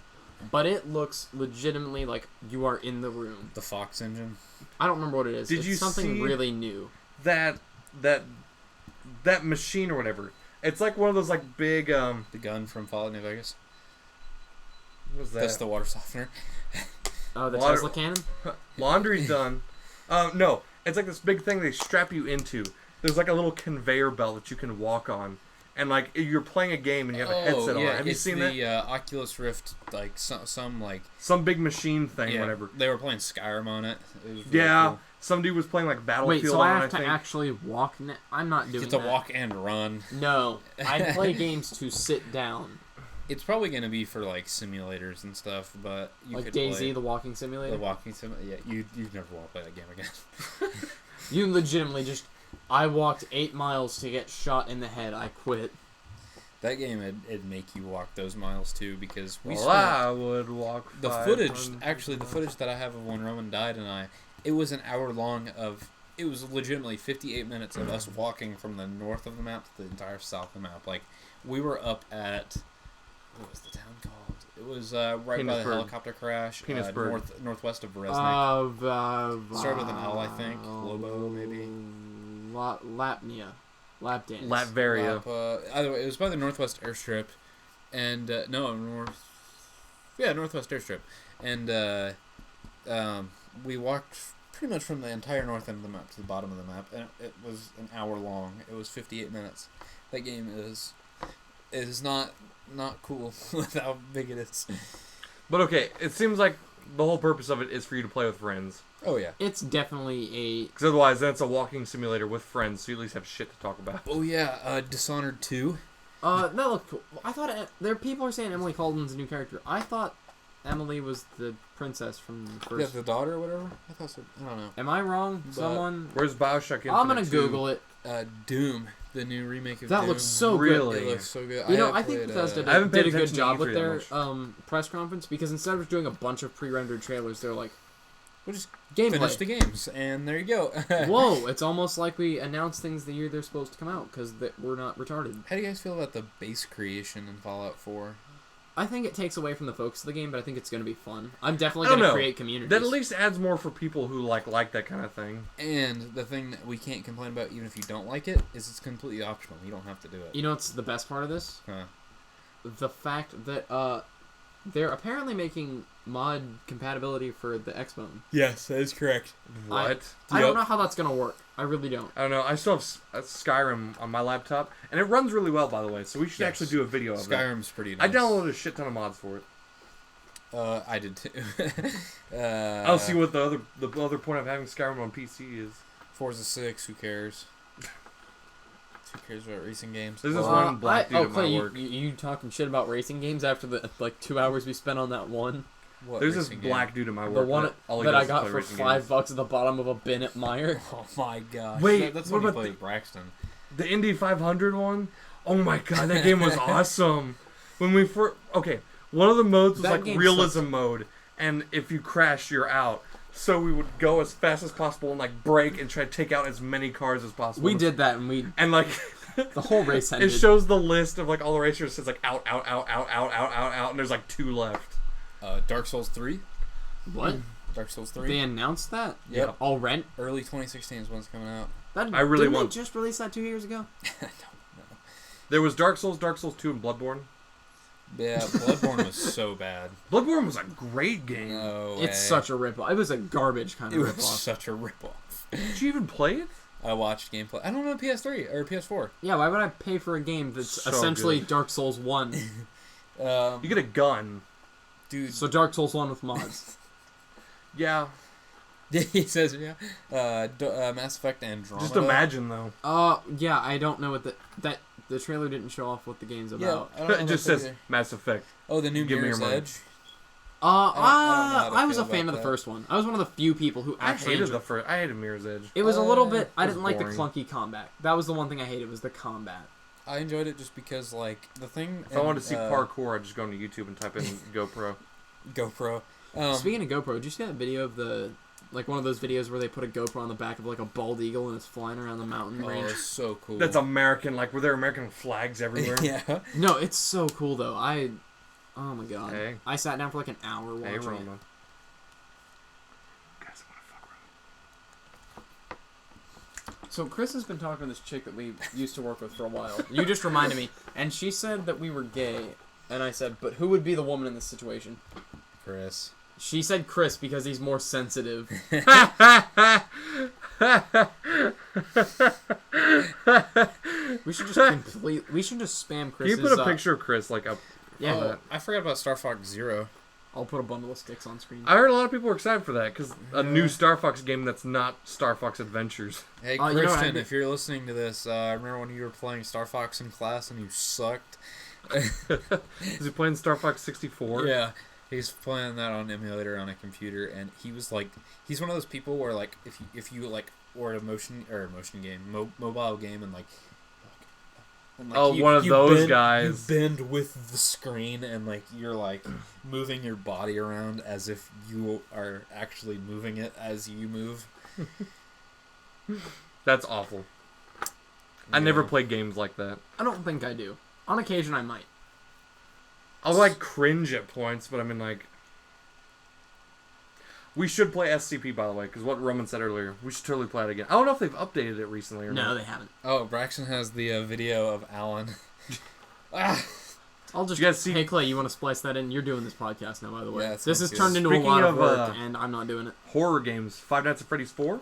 But it looks legitimately like you are in the room. the Fox engine. I don't remember what it is. Did it's you something see- really new. That machine or whatever. It's like one of those like big The gun from Fallout New Vegas. what was that? That's the water softener. Oh, the Water- Tesla cannon? Laundry's done. No, it's like this big thing they strap you into. There's like a little conveyor belt that you can walk on, and like you're playing a game and you have a headset on. Have you it's seen the that? Oculus Rift, like some like Some big machine thing, yeah, whatever. They were playing Skyrim on it. It was really Yeah, cool. some dude was playing like Battlefield Wait, so I on it, have to think. actually walk? I'm not You doing get to that. walk and run. No, I play games to sit down. It's probably going to be for like simulators and stuff, but you Like could DayZ, play the walking simulator. the walking sim. Yeah, you'd never want to play that game again. You legitimately just... I walked 8 miles to get shot in the head. I quit. That game it'd make you walk those miles too, because we Well, spent I would walk. the 500 footage that I have of when Roman died and it was an hour long of. It was legitimately 58 minutes of us walking from the north of the map to the entire south of the map. Like we were up at. What was the town called? It was right by the Penisburg. helicopter crash. Penisburg. Northwest of Bereznik. Started with an L, I think. Lobo, maybe. Lapnia. Lap dance. Latveria. Either way, it was by the Northwest Airstrip, and Northwest Airstrip, and we walked pretty much from the entire north end of the map to the bottom of the map, and it was an hour long. It was 58 minutes. That game is not cool with how big it is. But okay, it seems like the whole purpose of it is for you to play with friends. Oh yeah. It's definitely Because otherwise, then it's a walking simulator with friends, so you at least have shit to talk about. Oh yeah. Dishonored 2. that looked cool. I thought people are saying Emily Calden's a new character. I thought Emily was the princess from the Yeah, first. the daughter or whatever. I thought so. I don't know. Am I wrong? But- Someone. Where's Bioshock Infinite I'm gonna 2? Google it. Doom, the new remake of That Doom. looks so Really? It looks so good. You know, have I think played, Bethesda I haven't paid did a good attention to job E3 with their that press conference because instead of doing a bunch of pre-rendered trailers, they're like, We'll just gameplay. finish the games, and there you go. Whoa, it's almost like we announce things the year they're supposed to come out because we're not retarded. How do you guys feel about the base creation in Fallout 4? I think it takes away from the focus of the game, but I think it's going to be fun. I'm definitely I don't going to know. create communities. That at least adds more for people who like that kind of thing. And the thing that we can't complain about, even if you don't like it, is it's completely optional. You don't have to do it. You know what's the best part of this? Huh. The fact that they're apparently making mod compatibility for the Xbone. Yes, that is correct. What? I don't know how that's going to work. I really don't. I don't know. I still have Skyrim on my laptop, and it runs really well, by the way. So we should actually do a video of that. Skyrim's pretty nice. I downloaded a shit ton of mods for it. I did too. I'll see what the other point of having Skyrim on PC is. Forza 6, who cares? Who cares about racing games? There's this one black dude at Clay, my work. you talking shit about racing games after the 2 hours we spent on that one? What There's this racing black dude at my work. The one all he that does I is got play for racing $5 games. at the bottom of a bin at Meyer. game? Oh my gosh. Wait, that's what when you about played Braxton. The Indy 500 one? Oh my god, that game was awesome. When we first... Okay, one of the modes was That like game realism sucks. mode, and if you crash, you're out. So we would go as fast as possible and like brake and try to take out as many cars as possible. We did that, and And like... the whole race ended. It shows the list of like all the racers. It says like out, and there's like 2 left. Dark Souls 3? What? Dark Souls 3? They announced that? Yep. Already? Early 2016 is when it's coming out. That, I really didn't want- they just release that 2 years ago? I don't know. There was Dark Souls 2, and Bloodborne. Yeah, Bloodborne was so bad. Bloodborne was a great game. No way. It's such a ripoff. It was a garbage kind It of was ripoff. such a ripoff. Did you even play it? I watched gameplay. I don't know PS3 or PS4. Yeah, why would I pay for a game that's So essentially good. Dark Souls 1? You get a gun. Dude, So Dark Souls 1 with mods. Yeah. he says, yeah. Mass Effect Andromeda. Just imagine though. Yeah, I don't know what the trailer didn't show off what the game's Yeah, about. I don't know It just about says either. Mass Effect. Oh, the new Give me Mirror's your money. Edge. I don't know how to I was feel a fan about of the that. first one. I was one of the few people who I actually hated enjoyed the first. I hated Mirror's Edge. it. Was a little bit. I it was didn't like the boring. clunky combat. That was the one thing I hated. Was the combat. I enjoyed it just because, like, the thing... If I wanted to see parkour, I'd just go into YouTube and type in GoPro. GoPro. Speaking of GoPro, did you see that video of the one of those videos where they put a GoPro on the back of like a bald eagle and it's flying around the mountain Oh, range? it's so cool. That's American. Like, were there American flags everywhere? Yeah. No, it's so cool though. Oh my god. Hey. I sat down for like an hour watching Hey, it. Roma. Guys, I want to fuck Roma. So Chris has been talking to this chick that we used to work with for a while. You just reminded me, and she said that we were gay, and I said, but who would be the woman in this situation? Chris. She said Chris because he's more sensitive. We should just we should just spam Can Chris's. you put a picture of Chris like up? Yeah, Oh, I forgot about Star Fox Zero. I'll put a bundle of sticks on screen. I heard a lot of people were excited for that because a new Star Fox game that's not Star Fox Adventures. Hey, you know what, Christian, I- if you're listening to this, I remember when you were playing Star Fox in class and you sucked. Is he playing Star Fox 64? Yeah, he's playing that on emulator on a computer, and he was like, he's one of those people where like if you like or a motion game, mobile game, and like. And, Oh, one of those guys. You bend with the screen, and like you're like moving your body around as if you are actually moving it as you move. That's awful. I never played games like that. I don't think I do. On occasion, I might. I'll like cringe at points, but I mean like. We should play SCP, by the way, because what Roman said earlier. We should totally play it again. I don't know if they've updated it recently or No, not. they haven't. Oh, Braxton has the video of Alan. I'll just. You guys see- Hey Clay, you want to splice that in? You're doing this podcast now, by the way. Yeah, This sounds has good. turned into Speaking a lot of of, work, and I'm not doing it. Horror games. Five Nights at Freddy's 4?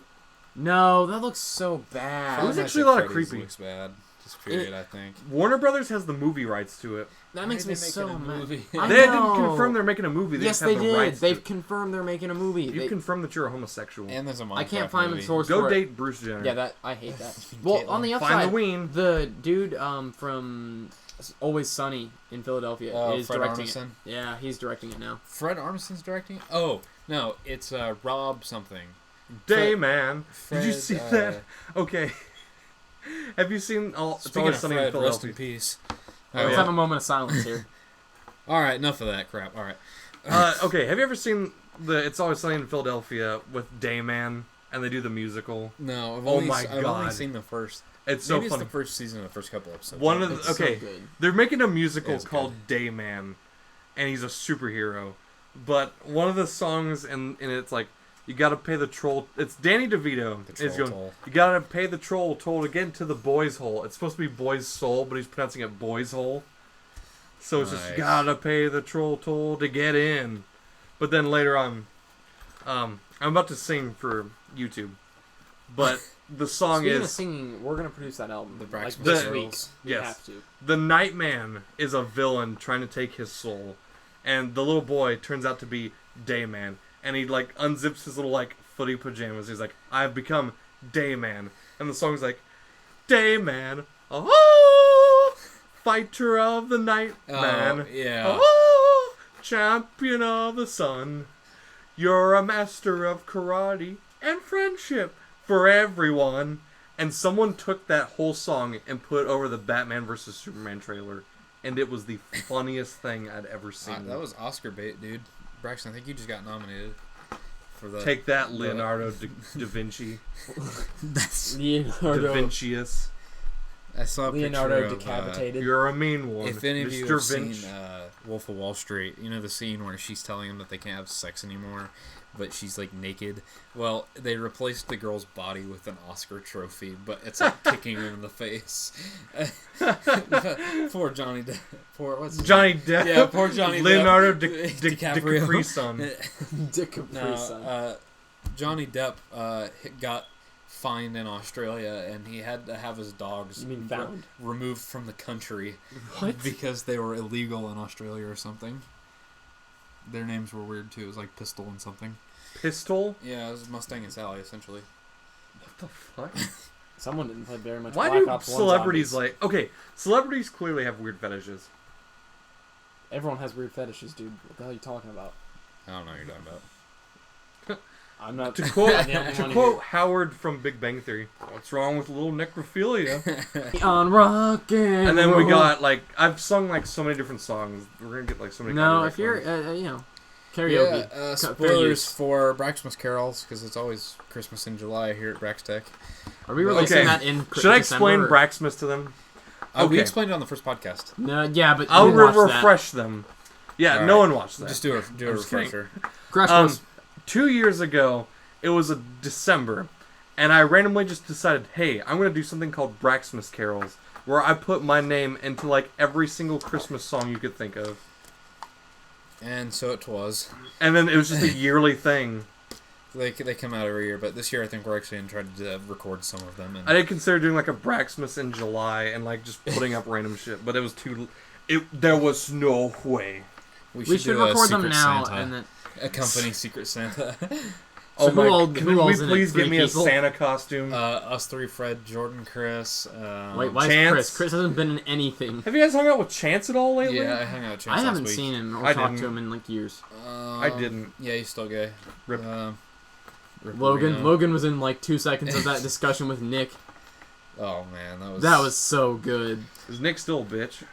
No, that looks so bad. It was Five actually Nights a lot at of Freddy's creepy. Looks bad. Just period, I think. Warner Brothers has the movie rights to it. That makes Why me are they so making a mad. movie? I They didn't know. confirm they're making a movie. They Yes, just have they the did. rights to They've it. confirmed they're making a movie. You confirmed that you're a homosexual. And there's a Minecraft I can't find movie. the source Go for it. date Bruce Jenner. Yeah, that I hate that. Well, Caitlyn. on the Find upside, the ween. the dude from Always Sunny in Philadelphia is Fred directing Armisen. it. Yeah, he's directing it now. Fred Armisen's directing? Oh, no, it's Rob something. Day Fred- man. Did you Fred, see that? Okay. Have you seen It's Speaking Always of Sunny in Fred, rest Philadelphia? in peace. Let's have a moment of silence here. Alright, enough of that crap. Alright. Okay, have you ever seen the It's Always Sunny in Philadelphia with Dayman and they do the musical? No, I've Oh only, my I've only God. seen the first. It's so Maybe funny. it's the first season, the first couple episodes. One of It's the, okay, so good. they're making a musical It's called Dayman, and he's a superhero. But one of the songs, and it's like, you gotta pay the troll. It's Danny DeVito. The troll toll. You gotta pay the troll toll to get into the boy's hole. It's supposed to be boy's soul, but he's pronouncing it boy's hole. So it's just, you gotta pay the troll toll to get in. But then later on, I'm about to sing for YouTube. But the song Speaking is... of singing, we're going to produce that album. The like Braxtech this Girls. week. We Yes. have to. The Nightman is a villain trying to take his soul. And the little boy turns out to be Dayman. And he, like, unzips his little, like, footy pajamas. He's like, I've become Dayman. And the song's like, Dayman, oh, fighter of the night, man. Yeah. Oh, champion of the sun. You're a master of karate and friendship for everyone. And someone took that whole song and put it over the Batman vs. Superman trailer. And it was the funniest thing I'd ever seen. That was Oscar bait, dude. Braxton, I think you just got nominated for the... Take that, Leonardo da Vinci. That's... Da Leonardo. Vincius. I saw a Leonardo picture of, decapitated. You're a mean one. if any of you Mr. have Vinci. seen Wolf of Wall Street, you know the scene where she's telling him that they can't have sex anymore, but she's like naked. Well, they replaced the girl's body with an Oscar trophy, but it's like kicking him in the face. Poor Johnny Depp. Poor what's his Johnny name? Depp. Yeah, poor Johnny Leonardo Depp. DiCaprio. Dick Capri Sun. No, Johnny Depp got fined in Australia, and he had to have his dogs You mean found? removed from the country. What? Because they were illegal in Australia or something. Their names were weird too. It was like Pistol and something. Pistol? Yeah, it was Mustang and Sally essentially. What the fuck? Someone didn't play very much Why Black do Ops 1 celebrities zombies. like... Okay, celebrities clearly have weird fetishes. Everyone has weird fetishes, dude. What the hell are you talking about? I don't know what you're talking about. I'm not... To quote, I'm the only to one quote Howard from Big Bang Theory, what's wrong with a little necrophilia? here. On rock and And then we roll. got, like, I've sung, like, so many different songs. We're gonna get, like, so many No, copyright if you're, claims. you know, karaoke. Yeah, fair spoilers use. for Braxmas carols, because it's always Christmas in July here at Braxtech. Are we releasing Okay. that in Should I explain December? Braxmas to them? We Okay. explained it on the first podcast. No, yeah, but I'll you watched that. refresh them. Yeah, All no right. one watched that. Just do a I'm just kidding. refresher. Christmas. 2 years ago, it was a December, and I randomly just decided, hey, I'm going to do something called Braxmas Carols, where I put my name into, like, every single Christmas song you could think of. And so it was. And then it was just a yearly thing. They come out every year, but this year I think we're actually going to try to record some of them. And I did consider doing, like, a Braxmas in July and, like, just putting up random shit, but it was too... There was no way. we do should a record them Secret now, Santa. and then... Accompany Secret Santa. Oh who my... all- Can who we all's in it? please get 3 me a people? Santa costume? Us three, Fred, Jordan, Chris. Wait, why Chance? is Chris? Chris hasn't been in anything. Have you guys hung out with Chance at all lately? Yeah, I hung out with Chance I haven't last week. seen him or I talked to didn't. him in, like, years. I didn't. Yeah, he's still gay. Rip. Rip Logan Reno. Logan was in, like, 2 seconds of that discussion with Nick. Oh man, That was so good. Is Nick still a bitch?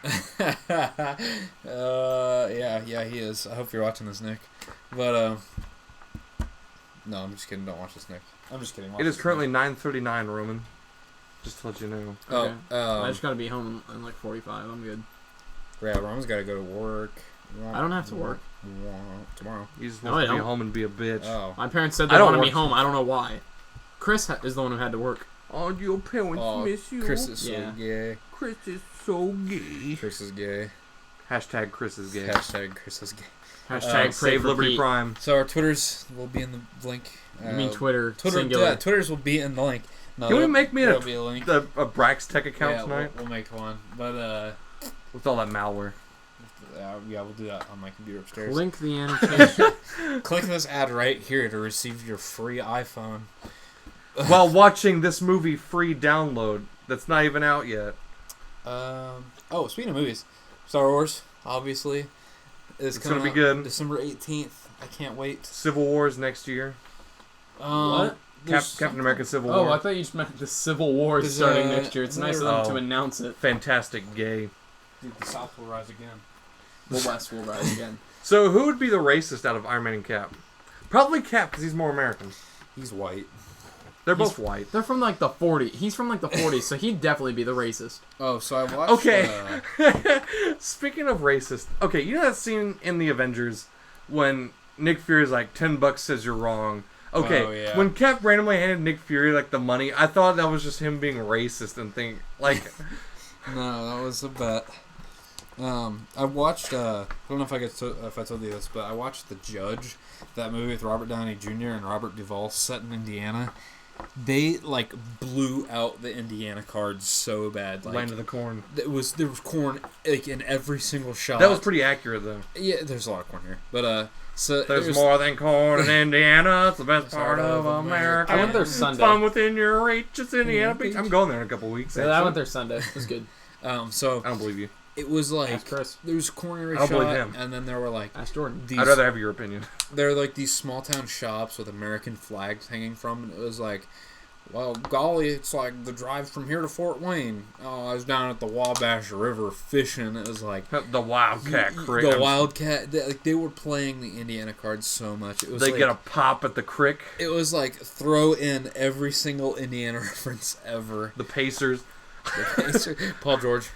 yeah, he is. I hope you're watching this, Nick. But no, I'm just kidding. Don't watch this, Nick. I'm just kidding. Watch It is this, currently Nick. 9:39, Roman. Just to let you know. Okay. Oh, I just gotta be home in, like, 45. I'm good. yeah, Roman's got to go to work. I don't have to work. Tomorrow. You just No, want I to be don't. home and be a bitch. Oh. My parents said I they don't wanted me work. home. I don't know why. Chris is the one who had to work. Oh, your parents Oh, miss you. Chris is so Yeah. gay. Chris is so gay. Chris is gay. Hashtag Chris is gay. Hashtag Chris is gay. Hashtag pray Save for Liberty Pete. Prime. So our Twitters will be in the link. You mean Twitter, Twitter, singular. yeah, Twitters will be in the link. No, Can we there'll- make me there'll be a link. a Braxtech account Yeah, tonight? we'll make one. But With all that malware. yeah, we'll do that on my computer upstairs. Link the annotation. Click this ad right here to receive your free iPhone. While watching this movie free download that's not even out yet. Oh, speaking of movies, Star Wars obviously is It's coming gonna be out good. December 18th. I can't wait. Civil War's next year. What? Captain America Civil Oh, War. I thought you just meant the Civil War is There's, starting next year. It's nice of them Oh. to announce it. Fantastic gay. Dude, the South will rise again. The West will rise again. So who would be the racist out of Iron Man and Cap? Probably Cap because he's more American. He's white. They're both white. They're from like the 40s. He's from like the 40s, so he'd definitely be the racist. Oh, so I watched... Okay. Speaking of racist. Okay, you know that scene in The Avengers when Nick Fury's like, $10 says you're wrong. Okay, Oh, yeah. when Cap randomly handed Nick Fury like the money, I thought that was just him being racist and think like... No, that was a bet. I watched, I don't know if I told you this, but I watched The Judge, that movie with Robert Downey Jr. and Robert Duvall set in Indiana. They, like, blew out the Indiana cards so bad. Like, Land of the Corn. there was corn, like, in every single shot. That was pretty accurate, though. Yeah, there's a lot of corn here. But, so... There's more than corn in Indiana. It's the best part of America. I went there Sunday. It's fun within your reach. It's Indiana Beach. I'm going there in a couple weeks, Yeah, I went there Sunday. It was good. So... I don't believe you. It was like... Ask Chris. There was corn in every I don't shot, believe him. and then there were, like... Ask Jordan. I'd rather have your opinion. There are like these small town shops with American flags hanging from, and it was like, well, golly, it's like the drive from here to Fort Wayne. Oh, I was down at the Wabash River fishing. It was like The Wildcat Crick. the Wildcat. They were playing the Indiana cards so much. It was They like, get a pop at the crick. It was like throw in every single Indiana reference ever. The Pacers. Paul George,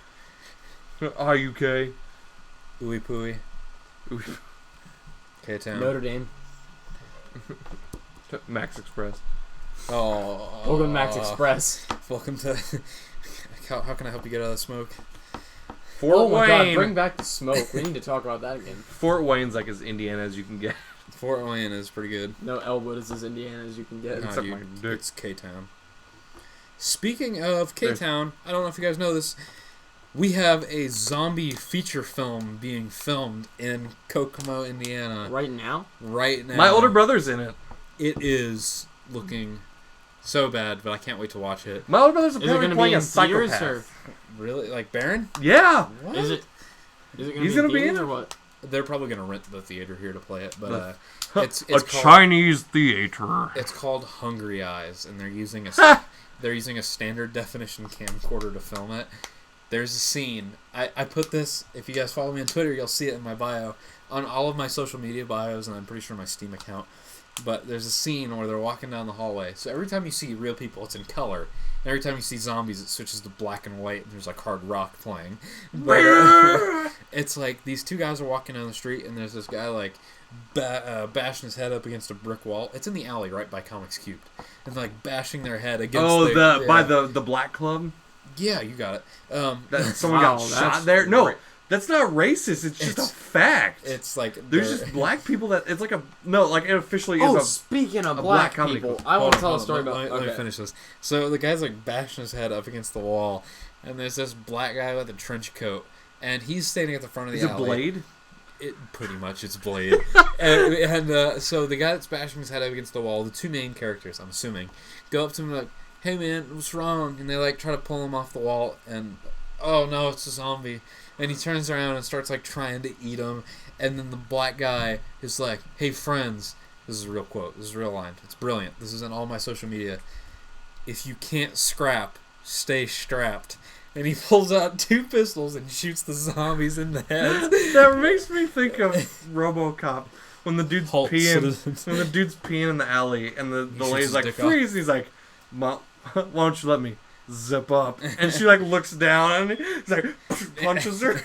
IUK. Ooey Pooey, K-Town. Notre Dame. Max Express. Oh, Welcome to Max Express. Welcome to. How can I help you get out of the smoke? Fort Oh my god, Wayne. bring back the smoke. We need to talk about that again. Fort Wayne's like as Indiana as you can get. Fort Wayne is pretty good. No, Elwood is as Indiana as you can get. It's Nah, up my dude, dick. it's K-Town. Speaking of K-Town, I don't know if you guys know this, we have a zombie feature film being filmed in Kokomo, Indiana, Right now? right now. My older brother's in it. It is looking so bad, but I can't wait to watch it. My older brother's Is it apparently going to be playing in a theaters psychopath. or Really? Like Baron? Yeah. What? is it going He's to gonna be be in in or it. what? They're probably going to rent the theater here to play it, but A it's called, Chinese theater. it's called Hungry Eyes, and they're using a standard definition camcorder to film it. There's a scene. I put this, if you guys follow me on Twitter, you'll see it in my bio. On all of my social media bios, and I'm pretty sure my Steam account. But there's a scene where they're walking down the hallway. So every time you see real people, it's in color. And every time you see zombies, it switches to black and white, and there's like hard rock playing. But it's like these two guys are walking down the street, and there's this guy like bashing his head up against a brick wall. It's in the alley right by Comics Cubed. And like bashing their head against By the Black Club? Yeah, you got it. That someone got Wow, shot that's there? No, great. that's not racist. It's just a It's- fact. It's like There's they're- just black people that it's like a no, like it officially Oh, is speaking of a black black comedy people, club. I want to Hold tell on, a story let about... me finish this. So the guy's like bashing his head up against the wall, and there's this black guy with a trench coat, and he's standing at the front of the Is it alley. Blade? It pretty much it's Blade. So the guy that's bashing his head up against the wall, the two main characters, I'm assuming, go up to him like, "Hey man, what's wrong?" And they like try to pull him off the wall, and oh no, it's a zombie. And he turns around and starts like trying to eat him, and then the black guy is like, "Hey friends," this is a real quote, this is a real line, it's brilliant, this is in all my social media, "If you can't scrap, stay strapped." And he pulls out two pistols and shoots the zombies in the head. That makes me think of RoboCop when the dude's Halt, peeing. citizens. When the dude's peeing in the alley, and the shoots lady's his like, dick off. "Freeze!" He's like, "Why don't you let me zip up?" And she like looks down, and he's like punches her.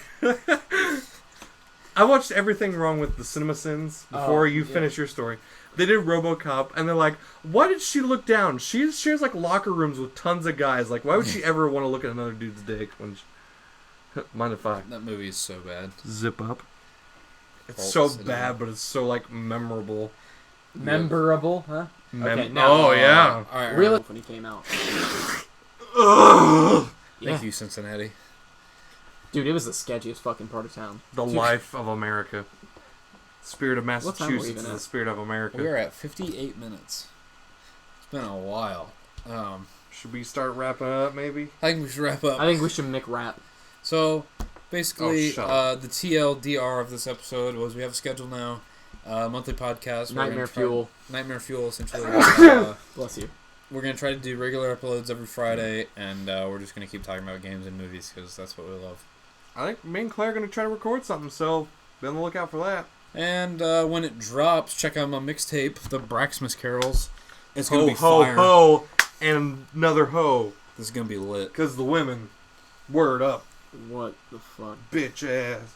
I watched Everything Wrong with the CinemaSins before you finish your story. They did RoboCop, and they're like, "Why did she look down? She shares like locker rooms with tons of guys. Like, why would she ever want to look at another dude's dick when she..." Mind if I That movie is so bad. zip up? It's Halt, so citizen. bad, but it's so like memorable. Memorable, huh? Okay, now- oh yeah. All right, Really? When he came out. Ugh. Yeah. Thank you, Cincinnati. Dude, it was the sketchiest fucking part of town. The life of America. Spirit of What time are we Massachusetts even is the at? spirit of America. We are at 58 minutes. It's been a while. Should we start wrapping up, maybe? I think we should wrap up. I think we should make rap. So, basically, Oh, shut up. the TLDR of this episode was we have a schedule now. Monthly podcast. We're Nightmare gonna try- Fuel. Nightmare Fuel, essentially. Bless you. We're going to try to do regular uploads every Friday, and we're just going to keep talking about games and movies because that's what we love. I think me and Claire are going to try to record something, so be on the lookout for that. And when it drops, check out my mixtape, The Braxmas Carols. It's gonna Ho, be ho, fire. ho, and another ho. This is gonna be lit. Because the women, word up, What the fuck? bitch ass.